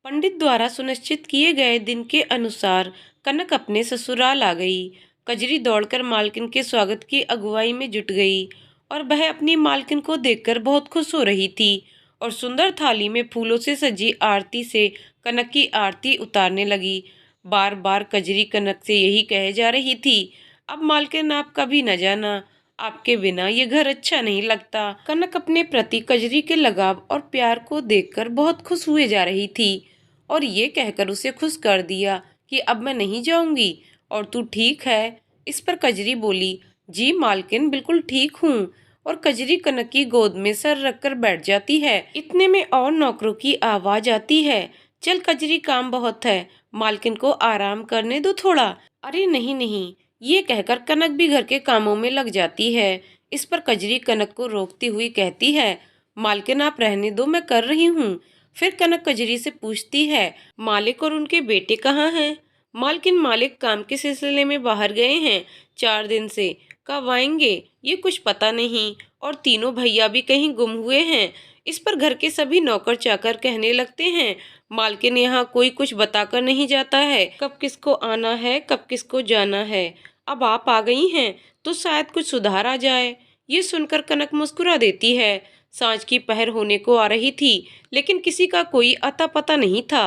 पंडित द्वारा सुनिश्चित किए गए दिन के अनुसार कनक अपने ससुराल आ गई। कजरी दौड़कर मालकिन के स्वागत की अगुवाई में जुट गई और वह अपनी मालकिन को देखकर बहुत खुश हो रही थी और सुंदर थाली में फूलों से सजी आरती से कनक की आरती उतारने लगी। बार बार कजरी कनक से यही कहे जा रही थी, अब मालकिन आप कभी न जाना, आपके बिना ये घर अच्छा नहीं लगता। कनक अपने प्रति कजरी के लगाव और प्यार को देखकर बहुत खुश हुए जा रही थी और ये कहकर उसे खुश कर दिया कि अब मैं नहीं जाऊंगी और तू ठीक है। इस पर कजरी बोली, जी मालकिन बिल्कुल ठीक हूँ। और कजरी कनक की गोद में सर रखकर बैठ जाती है। इतने में और नौकरों की आवाज आती है, चल कजरी काम बहुत है, मालकिन को आराम करने दो थोड़ा। अरे नहीं नहीं, ये कहकर कनक भी घर के कामों में लग जाती है। इस पर कजरी कनक को रोकती हुई कहती है, मालकिन आप रहने दो, मैं कर रही हूँ। फिर कनक कजरी से पूछती है, मालिक और उनके बेटे कहाँ हैं? मालकिन मालिक काम के सिलसिले में बाहर गए हैं 4 दिन से, कब आएंगे ये कुछ पता नहीं, और तीनों भैया भी कहीं गुम हुए हैं। इस पर घर के सभी नौकर चाकर कहने लगते हैं, मालकिन यहाँ कोई कुछ बताकर नहीं जाता है, कब किसको आना है कब किसको जाना है। अब आप आ गई हैं तो शायद कुछ सुधार आ जाए। ये सुनकर कनक मुस्कुरा देती है। सांझ की पहर होने को आ रही थी, लेकिन किसी का कोई अता पता नहीं था।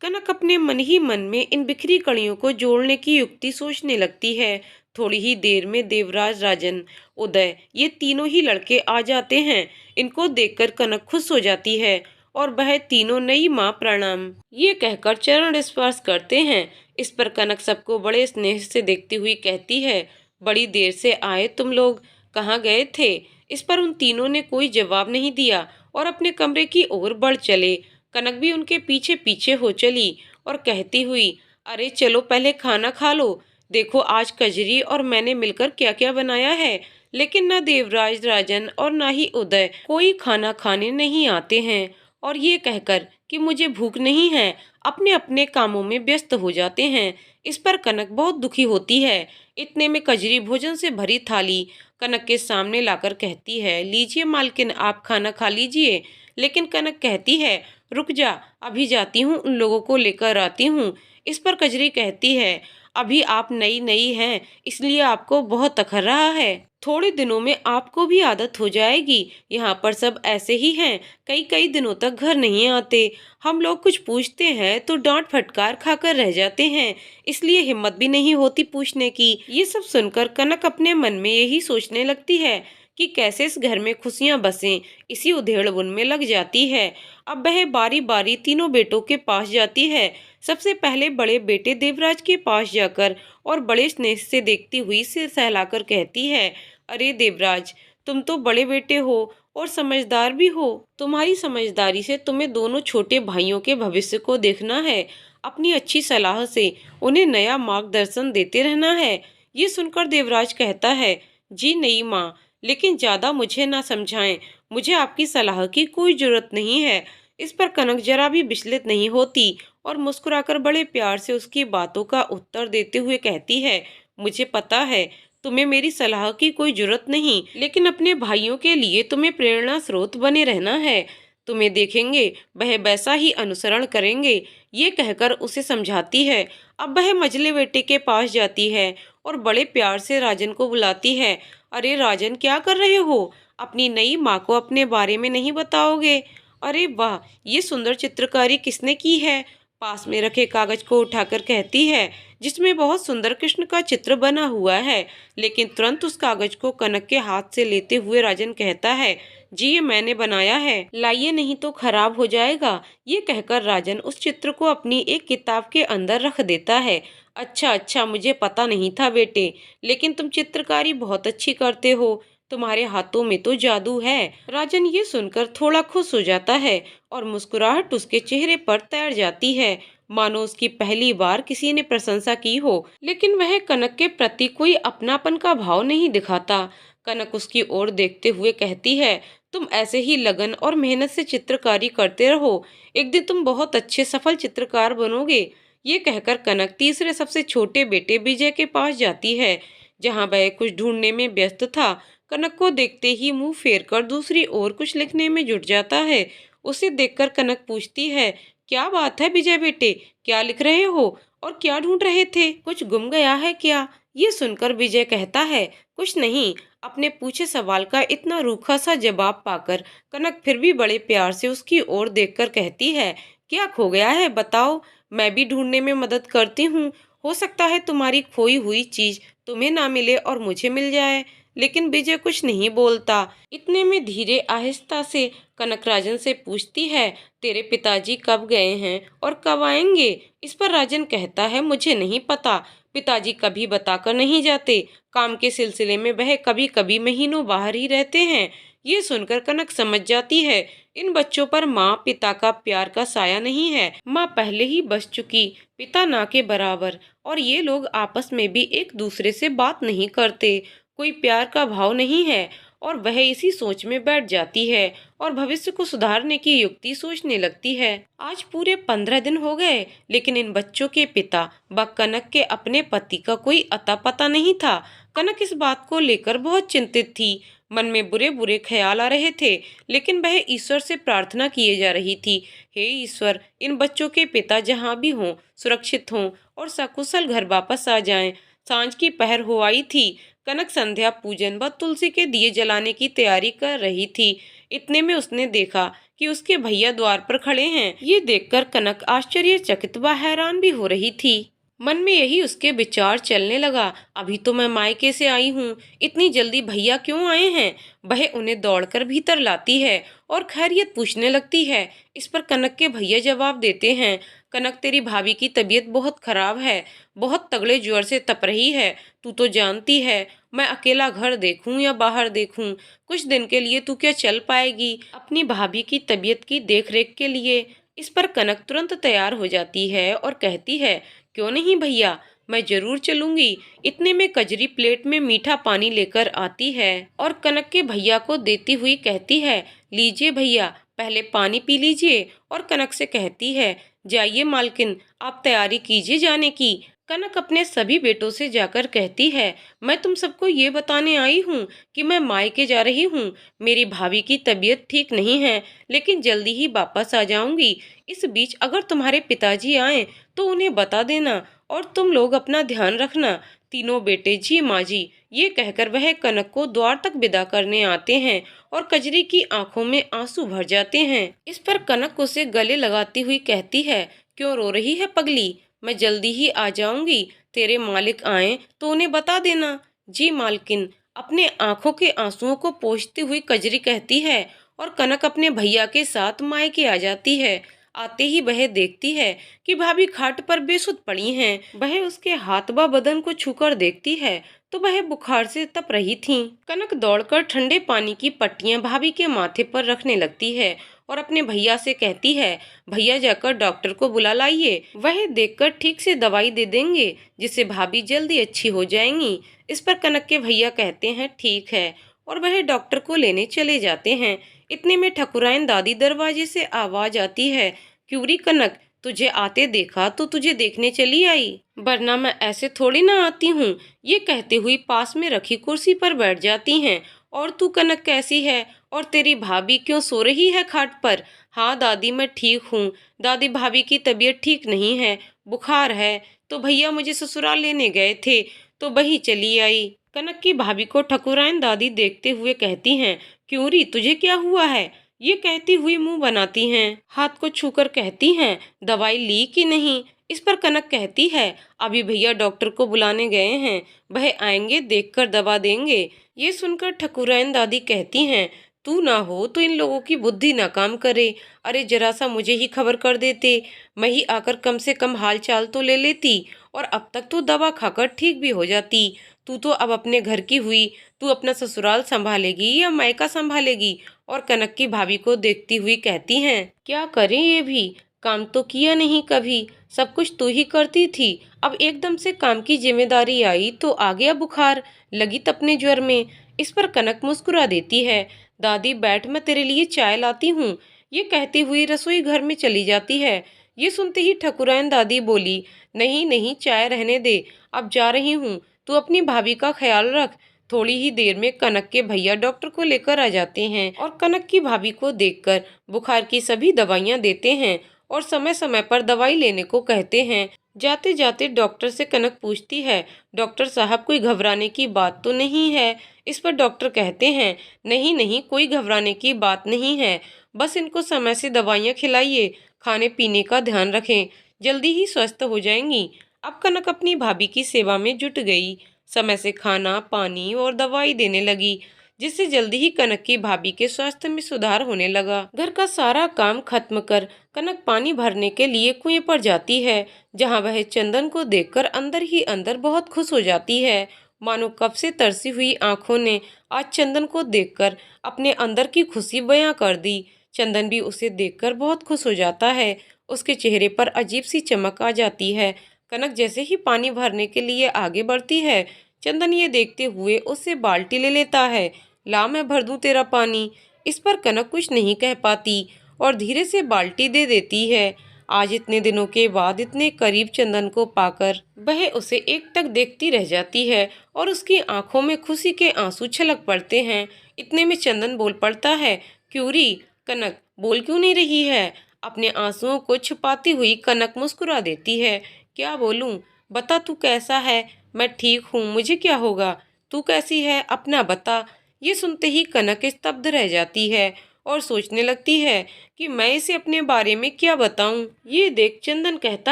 कनक अपने मन ही मन में इन बिखरी कड़ियों को जोड़ने की युक्ति सोचने लगती है। थोड़ी ही देर में देवराज, राजन, उदय, ये तीनों ही लड़के आ जाते हैं। इनको देखकर कनक खुश हो जाती है और वह तीनों, नई माँ प्रणाम, ये कहकर चरण स्पर्श करते हैं। इस पर कनक सबको बड़े स्नेह से देखती हुई कहती है, बड़ी देर से आए तुम लोग, कहाँ गए थे? इस पर उन तीनों ने कोई जवाब नहीं दिया और अपने कमरे की ओर बढ़ चले। कनक भी उनके पीछे पीछे हो चली और कहती हुई, अरे चलो पहले खाना खा लो, देखो आज कजरी और मैंने मिलकर क्या क्या बनाया है। लेकिन न देवराज, राजन और न ही उदय कोई खाना खाने नहीं आते हैं और ये कहकर कि मुझे भूख नहीं है, अपने अपने कामों में व्यस्त हो जाते हैं। इस पर कनक बहुत दुखी होती है। इतने में कजरी भोजन से भरी थाली कनक के सामने लाकर कहती है, लीजिए मालकिन, आप खाना खा लीजिए। लेकिन कनक कहती है, रुक जा, अभी जाती हूँ, उन लोगों को लेकर आती हूँ। इस पर कजरी कहती है, अभी आप नई नई हैं, इसलिए आपको बहुत तखर रहा है, थोड़े दिनों में आपको भी आदत हो जाएगी। यहाँ पर सब ऐसे ही हैं, कई कई दिनों तक घर नहीं आते। हम लोग कुछ पूछते हैं तो डांट फटकार खाकर रह जाते हैं, इसलिए हिम्मत भी नहीं होती पूछने की। ये सब सुनकर कनक अपने मन में यही सोचने लगती है कि कैसे इस घर में खुशियां बसें, इसी उधेड़-बुन में लग जाती है। अब वह बारी बारी तीनों बेटों के पास जाती है। सबसे पहले बड़े बेटे देवराज के पास जाकर और बड़े स्नेह से देखती हुई सिर सहलाकर कहती है, अरे देवराज, तुम तो बड़े बेटे हो और समझदार भी हो, तुम्हारी समझदारी से तुम्हें दोनों छोटे भाइयों के भविष्य को देखना है, अपनी अच्छी सलाह से उन्हें नया मार्गदर्शन देते रहना है। ये सुनकर देवराज कहता है, जी नहीं माँ, लेकिन ज्यादा मुझे ना समझाएं, मुझे आपकी सलाह की कोई जरूरत नहीं है। इस पर कनक जरा भी विचलित नहीं होती और मुस्कुराकर बड़े प्यार से उसकी बातों का उत्तर देते हुए कहती है, मुझे पता है तुम्हें मेरी सलाह की कोई जरूरत नहीं, लेकिन अपने भाइयों के लिए तुम्हें प्रेरणा स्रोत बने रहना है। तुम्हें देखेंगे वह वैसा ही अनुसरण करेंगे। ये कहकर उसे समझाती है। अब वह मझले बेटे के पास जाती है और बड़े प्यार से राजन को बुलाती है। अरे राजन, क्या कर रहे हो? अपनी नई माँ को अपने बारे में नहीं बताओगे? अरे वाह, ये सुंदर चित्रकारी किसने की है? पास में रखे कागज को उठाकर कहती है, जिसमें बहुत सुंदर कृष्ण का चित्र बना हुआ है। लेकिन तुरंत उस कागज को कनक के हाथ से लेते हुए राजन कहता है, जी ये मैंने बनाया है, लाइए नहीं तो खराब हो जाएगा। ये कहकर राजन उस चित्र को अपनी एक किताब के अंदर रख देता है। अच्छा अच्छा, मुझे पता नहीं था बेटे, लेकिन तुम चित्रकारी बहुत अच्छी करते हो, तुम्हारे हाथों में तो जादू है। राजन ये सुनकर थोड़ा खुश हो जाता है और मुस्कुराहट उसके चेहरे पर तैर जाती है, मानो उसकी पहली बार किसी ने प्रशंसा की हो। लेकिन वह कनक के प्रति कोई अपनापन का भाव नहीं दिखाता। कनक उसकी ओर देखते हुए कहती है, तुम ऐसे ही लगन और मेहनत से चित्रकारी करते रहो, एक दिन तुम बहुत अच्छे सफल चित्रकार बनोगे। ये कहकर कनक तीसरे सबसे छोटे बेटे विजय के पास जाती है, जहाँ वह कुछ ढूंढने में व्यस्त था। कनक को देखते ही मुंह फेर कर दूसरी ओर कुछ लिखने में जुट जाता है। उसे देखकर कनक पूछती है, क्या बात है विजय बेटे, क्या लिख रहे हो और क्या ढूंढ रहे थे? कुछ गुम गया है क्या? ये सुनकर विजय कहता है, कुछ नहीं। अपने पूछे सवाल का इतना रूखा सा जवाब पाकर कनक फिर भी बड़े प्यार से उसकी ओर देखकर कहती है, क्या खो गया है बताओ, मैं भी ढूंढने में मदद करती हूँ। हो सकता है तुम्हारी खोई हुई चीज तुम्हें ना मिले और मुझे मिल जाए। लेकिन विजय कुछ नहीं बोलता। इतने में धीरे आहिस्ता से कनक राजन से पूछती है, तेरे पिताजी कब गए हैं और कब आएंगे? इस पर राजन कहता है, मुझे नहीं पता, पिताजी कभी बताकर नहीं जाते, काम के सिलसिले में वह कभी कभी महीनों बाहर ही रहते हैं। ये सुनकर कनक समझ जाती है, इन बच्चों पर माँ पिता का प्यार का साया नहीं है। माँ पहले ही बस चुकी, पिता ना के बराबर, और ये लोग आपस में भी एक दूसरे से बात नहीं करते, कोई प्यार का भाव नहीं है। और वह इसी सोच में बैठ जाती है और भविष्य को सुधारने की युक्ति सोचने लगती है। आज पूरे 15 दिन हो गए, लेकिन इन बच्चों के पिता व कनक के अपने पति का कोई अता पता नहीं था। कनक इस बात को लेकर बहुत चिंतित थी। मन में बुरे बुरे ख्याल आ रहे थे, लेकिन वह ईश्वर से प्रार्थना किए जा रही थी, हे ईश्वर, इन बच्चों के पिता जहाँ भी हों सुरक्षित हों और सकुशल घर वापस आ जाएं। सांझ की पहर हो आई थी। कनक संध्या पूजन व तुलसी के दिए जलाने की तैयारी कर रही थी। इतने में उसने देखा कि उसके भैया द्वार पर खड़े हैं। ये देखकर कनक आश्चर्यचकित व हैरान भी हो रही थी। मन में यही उसके विचार चलने लगा, अभी तो मैं मायके से आई हूँ, इतनी जल्दी भैया क्यों आए हैं? वह उन्हें दौड़कर भीतर लाती है और खैरियत पूछने लगती है। इस पर कनक के भैया जवाब देते हैं, कनक तेरी भाभी की तबीयत बहुत खराब है, बहुत तगड़े ज्वर से तप रही है। तू तो जानती है मैं अकेला घर देखूं या बाहर देखूं, कुछ दिन के लिए तू क्या चल पाएगी अपनी भाभी की तबीयत की देखरेख के लिए? इस पर कनक तुरंत तैयार हो जाती है और कहती है, क्यों नहीं भैया, मैं जरूर चलूंगी। इतने में कजरी प्लेट में मीठा पानी लेकर आती है और कनक के भैया को देती हुई कहती है, लीजिए भैया, पहले पानी पी लीजिए। और कनक से कहती है, जाइए मालकिन, आप तैयारी कीजिए जाने की। कनक अपने सभी बेटों से जाकर कहती है, मैं तुम सबको ये बताने आई हूँ कि मैं मायके जा रही हूँ। मेरी भाभी की तबीयत ठीक नहीं है, लेकिन जल्दी ही वापस आ जाऊंगी। इस बीच अगर तुम्हारे पिताजी आए तो उन्हें बता देना और तुम लोग अपना ध्यान रखना। तीनों बेटे जी माँ जी, ये कहकर वह कनक को द्वार तक विदा करने आते हैं और कजरी की आंखों में आंसू भर जाते हैं। इस पर कनक उसे गले लगाती हुई कहती है, क्यों रो रही है पगली, मैं जल्दी ही आ जाऊंगी, तेरे मालिक आए तो उन्हें बता देना। जी मालकिन, अपने आंखों के आंसुओं को पोंछती हुई कजरी कहती है और कनक अपने भैया के साथ मायके आ जाती है। आते ही वह देखती है कि भाभी खाट पर बेसुध पड़ी हैं। वह उसके हाथ व बदन को छूकर देखती है तो वह बुखार से तप रही थीं। कनक दौड़कर ठंडे पानी की पट्टियां भाभी के माथे पर रखने लगती है और अपने भैया से कहती है, भैया जाकर डॉक्टर को बुला लाइए, वह देखकर ठीक से दवाई दे देंगे जिससे भाभी जल्दी अच्छी हो जाएंगी। इस पर कनक के भैया कहते हैं, ठीक है, और वह डॉक्टर को लेने चले जाते हैं। इतने में ठकुराइन दादी दरवाजे से आवाज आती है, क्यूरी कनक, तुझे आते देखा तो तुझे देखने चली आई, वरना मैं ऐसे थोड़ी ना आती हूँ। ये कहते हुई पास में रखी कुर्सी पर बैठ जाती हैं। और तू कनक कैसी है और तेरी भाभी क्यों सो रही है खाट पर? हाँ दादी, मैं ठीक हूँ दादी, भाभी की तबीयत ठीक नहीं है, बुखार है, तो भैया मुझे ससुराल लेने गए थे तो वही चली आई। कनक की भाभी को ठकुराइन दादी देखते हुए कहती हैं, क्यूरी तुझे क्या हुआ है? ये कहती हुई मुंह बनाती हैं, हाथ को छूकर कहती हैं, दवाई ली कि नहीं? इस पर कनक कहती है, अभी भैया डॉक्टर को बुलाने गए हैं, वह आएंगे, देखकर दवा देंगे। ये सुनकर ठकुराइन दादी कहती हैं, तू ना हो तो इन लोगों की बुद्धि ना काम करे। अरे जरा सा मुझे ही खबर कर देते, मैं ही आकर कम से कम हाल चाल तो ले लेती और अब तक तो दवा खाकर ठीक भी हो जाती। तू तो अब अपने घर की हुई, तू अपना ससुराल संभालेगी या मायका संभालेगी? और कनक की भाभी को देखती हुई कहती हैं, क्या करें, ये भी काम तो किया नहीं कभी, सब कुछ तू ही करती थी, अब एकदम से काम की जिम्मेदारी आई तो आ गया बुखार, लगी तपने ज्वर में। इस पर कनक मुस्कुरा देती है, दादी बैठ, मैं तेरे लिए चाय लाती हूँ। ये कहती हुई रसोई घर में चली जाती है। ये सुनते ही ठकुराइन दादी बोली, नहीं नहीं, चाय रहने दे, अब जा रही हूँ, तू अपनी भाभी का ख्याल रख। थोड़ी ही देर में कनक के भैया डॉक्टर को लेकर आ जाते हैं और कनक की भाभी को देखकर बुखार की सभी दवाइयां देते हैं और समय समय पर दवाई लेने को कहते हैं। जाते जाते डॉक्टर से कनक पूछती है, डॉक्टर साहब कोई घबराने की बात तो नहीं है? इस पर डॉक्टर कहते हैं, नहीं नहीं, कोई घबराने की बात नहीं है, बस इनको समय से दवाइयाँ खिलाइए, खाने पीने का ध्यान रखें, जल्दी ही स्वस्थ हो जाएंगी। अब कनक अपनी भाभी की सेवा में जुट गई, समय से खाना पानी और दवाई देने लगी, जिससे जल्दी ही कनक की भाभी के स्वास्थ्य में सुधार होने लगा। घर का सारा काम खत्म कर कनक पानी भरने के लिए कुएं पर जाती है, जहां वह चंदन को देखकर अंदर ही अंदर बहुत खुश हो जाती है। मानो कब से तरसी हुई आंखों ने आज चंदन को देखकर अपने अंदर की खुशी बयां कर दी। चंदन भी उसे देखकर बहुत खुश हो जाता है, उसके चेहरे पर अजीब सी चमक आ जाती है। कनक जैसे ही पानी भरने के लिए आगे बढ़ती है, चंदन ये देखते हुए उससे बाल्टी ले लेता है। ला, मैं भर दूं तेरा पानी। इस पर कनक कुछ नहीं कह पाती और धीरे से बाल्टी दे देती है। आज इतने दिनों के बाद इतने करीब चंदन को पाकर वह उसे एकटक देखती रह जाती है और उसकी आंखों में खुशी के आंसू छलक पड़ते हैं। इतने में चंदन बोल पड़ता है, क्यों री कनक, बोल क्यों नहीं रही है? अपने आंसुओं को छुपाती हुई कनक मुस्कुरा देती है, क्या बोलूं, बता तू कैसा है? मैं ठीक हूँ, मुझे क्या होगा, तू कैसी है, अपना बता। ये सुनते ही कनक स्तब्ध रह जाती है और सोचने लगती है कि मैं इसे अपने बारे में क्या बताऊं। ये देख चंदन कहता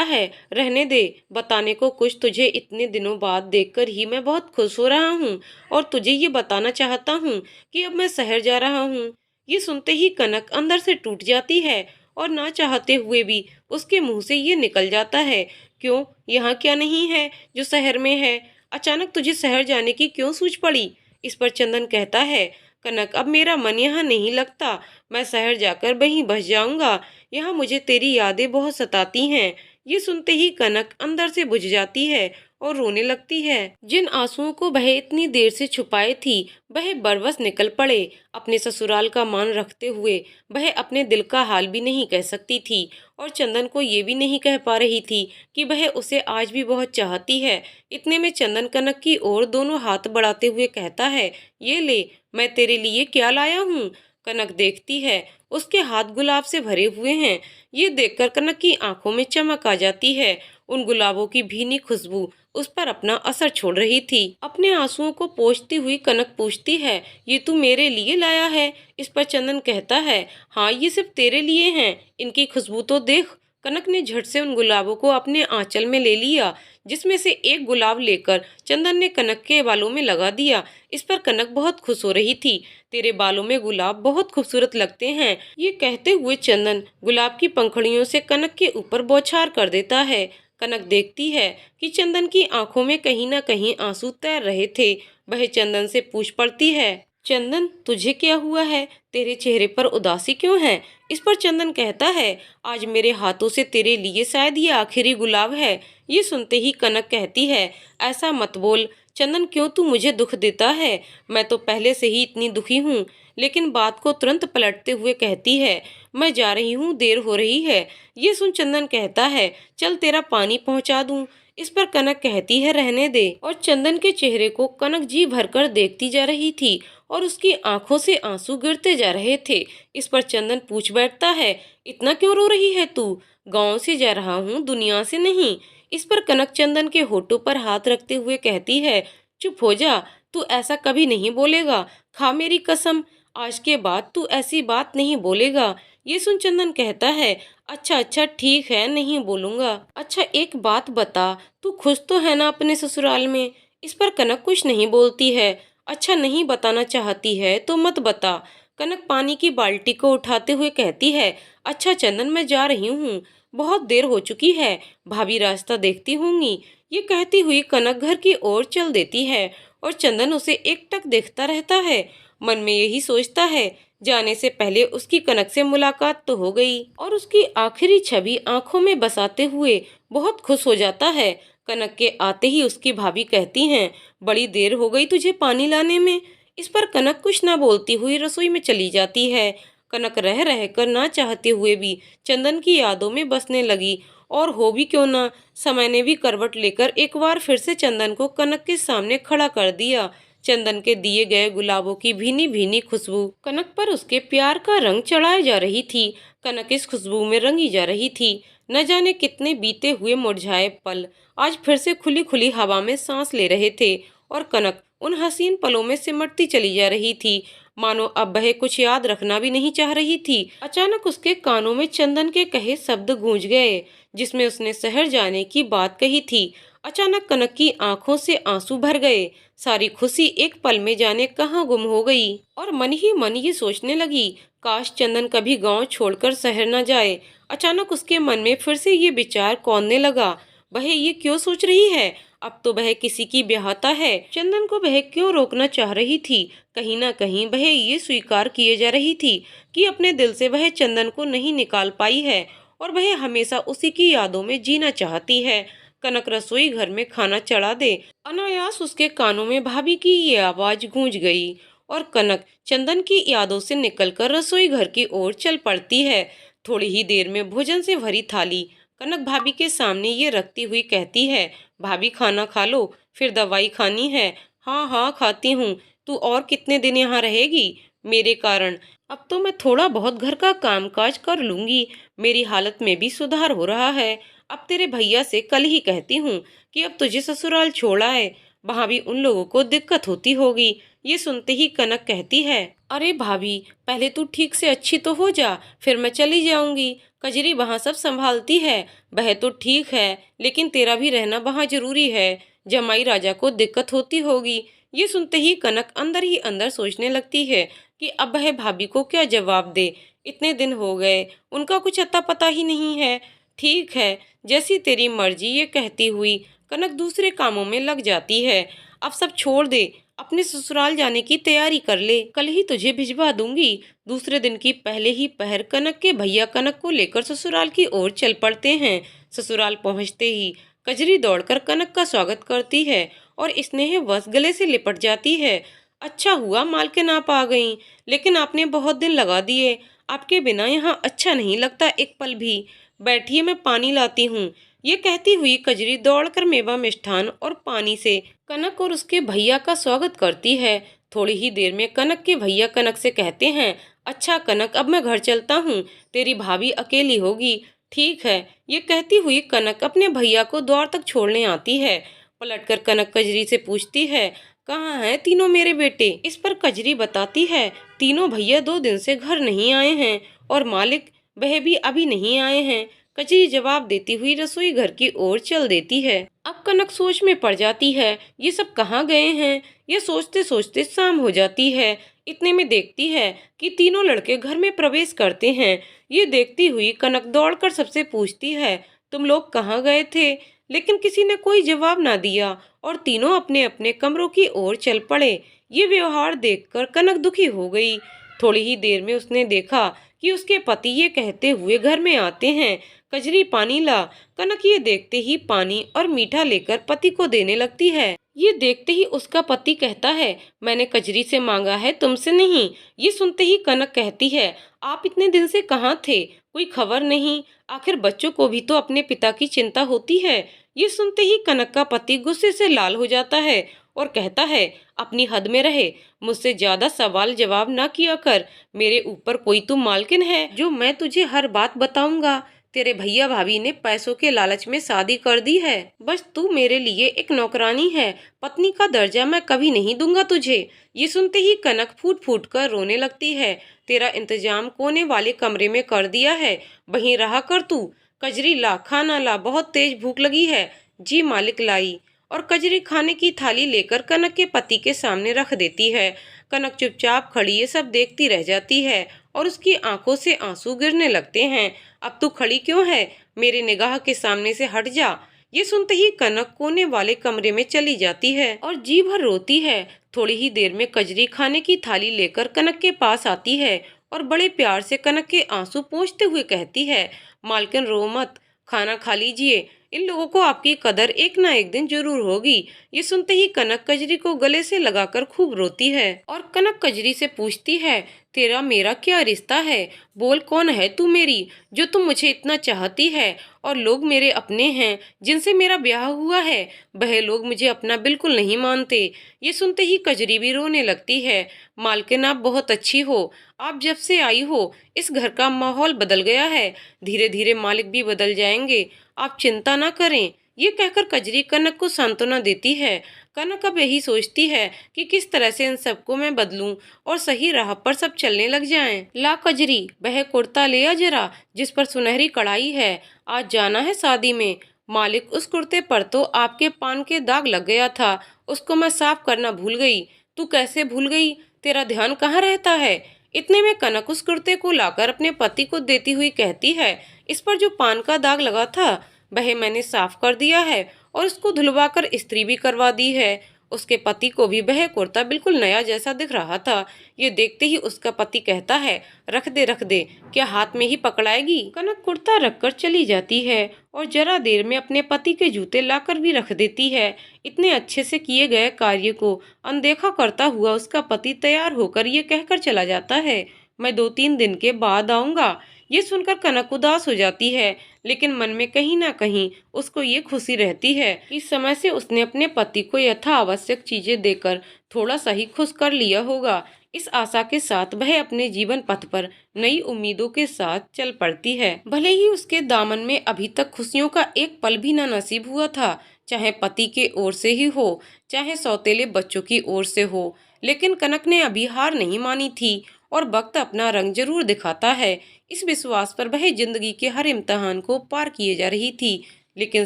है, रहने दे, बताने को कुछ, तुझे इतने दिनों बाद देखकर ही मैं बहुत खुश हो रहा हूँ और तुझे ये बताना चाहता हूँ कि अब मैं शहर जा रहा हूँ। ये सुनते ही कनक अंदर से टूट जाती है और ना चाहते हुए भी उसके मुंह से ये निकल जाता है, क्यों, यहाँ क्या नहीं है जो शहर में है? अचानक तुझे शहर जाने की क्यों सूझ पड़ी? इस पर चंदन कहता है, कनक, अब मेरा मन यहाँ नहीं लगता, मैं शहर जाकर वहीं बस जाऊंगा, यहाँ मुझे तेरी यादें बहुत सताती हैं। ये सुनते ही कनक अंदर से बुझ जाती है और रोने लगती है। जिन आंसुओं को वह इतनी देर से छुपाए थी, वह बरबस निकल पड़े। अपने ससुराल का मान रखते हुए वह अपने दिल का हाल भी नहीं कह सकती थी और चंदन को ये भी नहीं कह पा रही थी कि वह उसे आज भी बहुत चाहती है। इतने में चंदन कनक की ओर दोनों हाथ बढ़ाते हुए कहता है, ये ले, मैं तेरे लिए क्या लाया हूँ। कनक देखती है, उसके हाथ गुलाब से भरे हुए हैं। ये देखकर कनक की आंखों में चमक आ जाती है। उन गुलाबों की भीनी खुशबू उस पर अपना असर छोड़ रही थी। अपने आंसुओं को पोंछती हुई कनक पूछती है, ये तू मेरे लिए लाया है? इस पर चंदन कहता है, हाँ, ये सिर्फ तेरे लिए हैं, इनकी खुशबू तो देख। कनक ने झट से उन गुलाबों को अपने आंचल में ले लिया, जिसमें से एक गुलाब लेकर चंदन ने कनक के बालों में लगा दिया। इस पर कनक बहुत खुश हो रही थी। तेरे बालों में गुलाब बहुत खूबसूरत लगते हैं। ये कहते हुए चंदन गुलाब की पंखुड़ियों से कनक के ऊपर बौछार कर देता है। कनक देखती है कि चंदन की आंखों में कहीं ना कहीं आंसू तैर रहे थे। वह चंदन से पूछ पड़ती है, चंदन, तुझे क्या हुआ है? तेरे चेहरे पर उदासी क्यों है? इस पर चंदन कहता है, आज मेरे हाथों से तेरे लिए शायद ये आखिरी गुलाब है। ये सुनते ही कनक कहती है, ऐसा मत बोल चंदन, क्यों तू मुझे दुख देता है? मैं तो पहले से ही इतनी दुखी हूँ। लेकिन बात को तुरंत पलटते हुए कहती है, मैं जा रही हूँ, देर हो रही है। ये सुन चंदन कहता है, चल तेरा पानी पहुँचा दूँ। इस पर कनक कहती है, रहने दे। और चंदन के चेहरे को कनक जी भरकर देखती जा रही थी और उसकी आंखों से आंसू गिरते जा रहे थे। इस पर चंदन पूछ बैठता है, इतना क्यों रो रही है तू? गांव से जा रहा हूँ, दुनिया से नहीं। इस पर कनक चंदन के होठों पर हाथ रखते हुए कहती है, चुप हो जा, तू ऐसा कभी नहीं बोलेगा, खा मेरी कसम, आज के बाद तू ऐसी बात नहीं बोलेगा। ये सुन चंदन कहता है, अच्छा अच्छा ठीक है, नहीं बोलूंगा। अच्छा एक बात बता, तू खुश तो है ना अपने ससुराल में? इस पर कनक कुछ नहीं बोलती है। अच्छा नहीं बताना चाहती है तो मत बता। कनक पानी की बाल्टी को उठाते हुए कहती है, अच्छा चंदन, मैं जा रही हूँ, बहुत देर हो चुकी है, भाभी रास्ता देखती होंगी। ये कहती हुई कनक घर की ओर चल देती है और चंदन उसे एकटक देखता रहता है। मन में यही सोचता है, जाने से पहले उसकी कनक से मुलाकात तो हो गई। और उसकी आखिरी छवि आंखों में बसाते हुए बहुत खुश हो जाता है। कनक के आते ही उसकी भाभी कहती हैं, बड़ी देर हो गई तुझे पानी लाने में। इस पर कनक कुछ ना बोलती हुई रसोई में चली जाती है। कनक रह रह कर ना चाहते हुए भी चंदन की यादों में बसने लगी। और हो भी क्यों ना, समय ने भी करवट लेकर एक बार फिर से चंदन को कनक के सामने खड़ा कर दिया। चंदन के दिए गए गुलाबों की भीनी भीनी खुशबू कनक पर उसके प्यार का रंग चढ़ाई जा रही थी। कनक इस खुशबू में रंगी जा रही थी। न जाने कितने बीते हुए मुरझाए पल आज फिर से खुली खुली हवा में सांस ले रहे थे, और कनक उन हसीन पलों में सिमटती चली जा रही थी, मानो अब वह कुछ याद रखना भी नहीं चाह रही थी। अचानक उसके कानों में चंदन के कहे शब्द गूंज गए, जिसमें उसने शहर जाने की बात कही थी। अचानक कनक की आंखों से आंसू भर गए। सारी खुशी एक पल में जाने कहाँ गुम हो गई, और मन ही मन ये सोचने लगी, काश चंदन कभी गांव छोड़कर शहर न जाए। अचानक उसके मन में फिर से ये विचार कौंधने लगा, वह ये क्यों सोच रही है? अब तो वह किसी की ब्याहता है। चंदन को वह क्यों रोकना चाह रही थी? कहीं ना कहीं वह ये स्वीकार किए जा रही थी कि अपने दिल से वह चंदन को नहीं निकाल पाई है, और वह हमेशा उसी की यादों में जीना चाहती है। कनक रसोई घर में खाना चढ़ा दे, अनायास उसके कानों में भाभी की ये आवाज गूंज गई, और कनक चंदन की यादों से निकलकर रसोई घर की ओर चल पड़ती है। थोड़ी ही देर में भोजन से भरी थाली कनक भाभी के सामने ये रखती हुई कहती है, भाभी खाना खा लो, फिर दवाई खानी है। हाँ हाँ खाती हूँ। तू और कितने दिन यहाँ रहेगी मेरे कारण? अब तो मैं थोड़ा बहुत घर का कामकाज कर लूंगी, मेरी हालत में भी सुधार हो रहा है। अब तेरे भैया से कल ही कहती हूँ कि अब तुझे ससुराल छोड़ा है, वहां भी उन लोगों को दिक्कत होती होगी। ये सुनते ही कनक कहती है, अरे भाभी पहले तू ठीक से अच्छी तो हो जा, फिर मैं चली जाऊंगी। कजरी वहां सब संभालती है। वह तो ठीक है, लेकिन तेरा भी रहना वहां जरूरी है, जमाई राजा को दिक्कत होती होगी। ये सुनते ही कनक अंदर ही अंदर सोचने लगती है कि अब वह भाभी को क्या जवाब दे। इतने दिन हो गए, उनका कुछ अता पता ही नहीं है। ठीक है, जैसी तेरी मर्जी, ये कहती हुई कनक दूसरे कामों में लग जाती है। अब सब छोड़ दे, अपने ससुराल जाने की तैयारी कर ले, कल ही तुझे भिजवा दूंगी। दूसरे दिन की पहले ही पहर कनक के भैया कनक को लेकर ससुराल की ओर चल पड़ते हैं। ससुराल पहुंचते ही कजरी दौड़कर कनक का स्वागत करती है और स्नेहवश गले से लिपट जाती है। अच्छा हुआ मालकिन आप आ गईं, लेकिन आपने बहुत दिन लगा दिए। आपके बिना यहाँ अच्छा नहीं लगता एक पल भी। बैठिए, मैं पानी लाती हूँ। ये कहती हुई कजरी दौड़कर मेवा मिष्ठान और पानी से कनक और उसके भैया का स्वागत करती है। थोड़ी ही देर में कनक के भैया कनक से कहते हैं, अच्छा कनक अब मैं घर चलता हूँ, तेरी भाभी अकेली होगी। ठीक है। ये कहती हुई कनक अपने भैया को द्वार तक छोड़ने आती है। पलटकर कनक कजरी से पूछती है, कहाँ हैं तीनों मेरे बेटे? इस पर कजरी बताती है, तीनों भैया 2 दिन से घर नहीं आए हैं, और मालिक वह भी अभी नहीं आए हैं। कजरी जवाब देती हुई रसोई घर की ओर चल देती है। अब कनक सोच में पड़ जाती है, ये सब कहाँ गए हैं? ये सोचते सोचते शाम हो जाती है। इतने में देखती है कि तीनों लड़के घर में प्रवेश करते हैं। ये देखती हुई कनक दौड़कर सबसे पूछती है, तुम लोग कहाँ गए थे? लेकिन किसी ने कोई जवाब ना दिया, और तीनों अपने अपने कमरों की ओर चल पड़े। ये व्यवहार देखकर कनक दुखी हो गई। थोड़ी ही देर में उसने देखा कि उसके पति ये कहते हुए घर में आते हैं, कजरी पानी ला। कनक ये देखते ही पानी और मीठा लेकर पति को देने लगती है। ये देखते ही उसका पति कहता है, मैंने कजरी से मांगा है, तुमसे नहीं। ये सुनते ही कनक कहती है, आप इतने दिन से कहाँ थे? कोई खबर नहीं। आखिर बच्चों को भी तो अपने पिता की चिंता होती है। ये सुनते ही कनक का पति गुस्से से लाल हो जाता है और कहता है, अपनी हद में रहे, मुझसे ज्यादा सवाल जवाब ना किया कर। मेरे ऊपर कोई तू मालकिन है जो मैं तुझे हर बात बताऊंगा? तेरे भैया भाभी ने पैसों के लालच में शादी कर दी है। बस तू मेरे लिए एक नौकरानी है, पत्नी का दर्जा मैं कभी नहीं दूंगा तुझे। ये सुनते ही कनक फूट फूट कर रोने लगती है। तेरा इंतजाम कोने वाले कमरे में कर दिया है, वहीं रहा कर तू। कजरी ला, खाना ला, बहुत तेज भूख लगी है। जी मालिक, लाई। और कजरी खाने की थाली लेकर कनक के पति के सामने रख देती है। कनक चुपचाप खड़ी ये सब देखती रह जाती है, और उसकी आंखों से आंसू गिरने लगते हैं। अब तू खड़ी क्यों है? मेरे निगाह के सामने से हट जा। ये सुनते ही कनक कोने वाले कमरे में चली जाती है और जी भर रोती है। थोड़ी ही देर में कजरी खाने की थाली लेकर कनक के पास आती है और बड़े प्यार से कनक के आंसू पोंछते हुए कहती है, मालकिन रो मत, खाना खा लीजिए। इन लोगों को आपकी कदर एक ना एक दिन जरूर होगी। ये सुनते ही कनक कजरी को गले से लगाकर खूब रोती है, और कनक कजरी से पूछती है, तेरा मेरा क्या रिश्ता है? बोल, कौन है तू मेरी, जो तुम मुझे इतना चाहती है? और लोग मेरे अपने हैं जिनसे मेरा ब्याह हुआ है, वह लोग मुझे अपना बिल्कुल नहीं मानते। ये सुनते ही कजरी भी रोने लगती है। मालकिन, आप बहुत अच्छी हो। आप जब से आई हो इस घर का माहौल बदल गया है। धीरे धीरे मालिक भी बदल जाएंगे, आप चिंता ना करें। ये कहकर कजरी कनक को सांत्वना देती है। कनक अब यही सोचती है कि किस तरह से इन सबको मैं बदलूं और सही राह पर सब चलने लग जाएं। ला कजरी, वह कुर्ता ले आ जरा, जिस पर सुनहरी कढ़ाई है। आज जाना है शादी में। मालिक, उस कुर्ते पर तो आपके पान के दाग लग गया था, उसको मैं साफ करना भूल गई। तू कैसे भूल गई? तेरा ध्यान कहाँ रहता है? इतने में कनक उस कुर्ते को लाकर अपने पति को देती हुई कहती है, इस पर जो पान का दाग लगा था वह मैंने साफ कर दिया है और उसको धुलवाकर इस्त्री भी करवा दी है। उसके पति को भी वह कुर्ता बिल्कुल नया जैसा दिख रहा था। ये देखते ही उसका पति कहता है, रख दे रख दे, क्या हाथ में ही पकड़ाएगी? कनक कुर्ता रखकर चली जाती है और जरा देर में अपने पति के जूते लाकर भी रख देती है। इतने अच्छे से किए गए कार्य को अनदेखा करता हुआ उसका पति तैयार होकर ये कहकर चला जाता है, मैं 2-3 दिन के बाद आऊंगा। ये सुनकर कनक उदास हो जाती है, लेकिन मन में कहीं ना कहीं उसको ये खुशी रहती है कि इस समय से उसने अपने पति को यथा आवश्यक चीजें देकर थोड़ा सा ही खुश कर लिया होगा। इस आशा के साथ वह अपने जीवन पथ पर नई उम्मीदों के साथ चल पड़ती है। भले ही उसके दामन में अभी तक खुशियों का एक पल भी न नसीब हुआ था, चाहे पति के ओर से ही हो, चाहे सौतेले बच्चों की ओर से हो, लेकिन कनक ने अभी हार नहीं मानी थी और वक्त अपना रंग जरूर दिखाता है। इस विश्वास पर वह जिंदगी के हर इम्तिहान को पार किए जा रही थी। लेकिन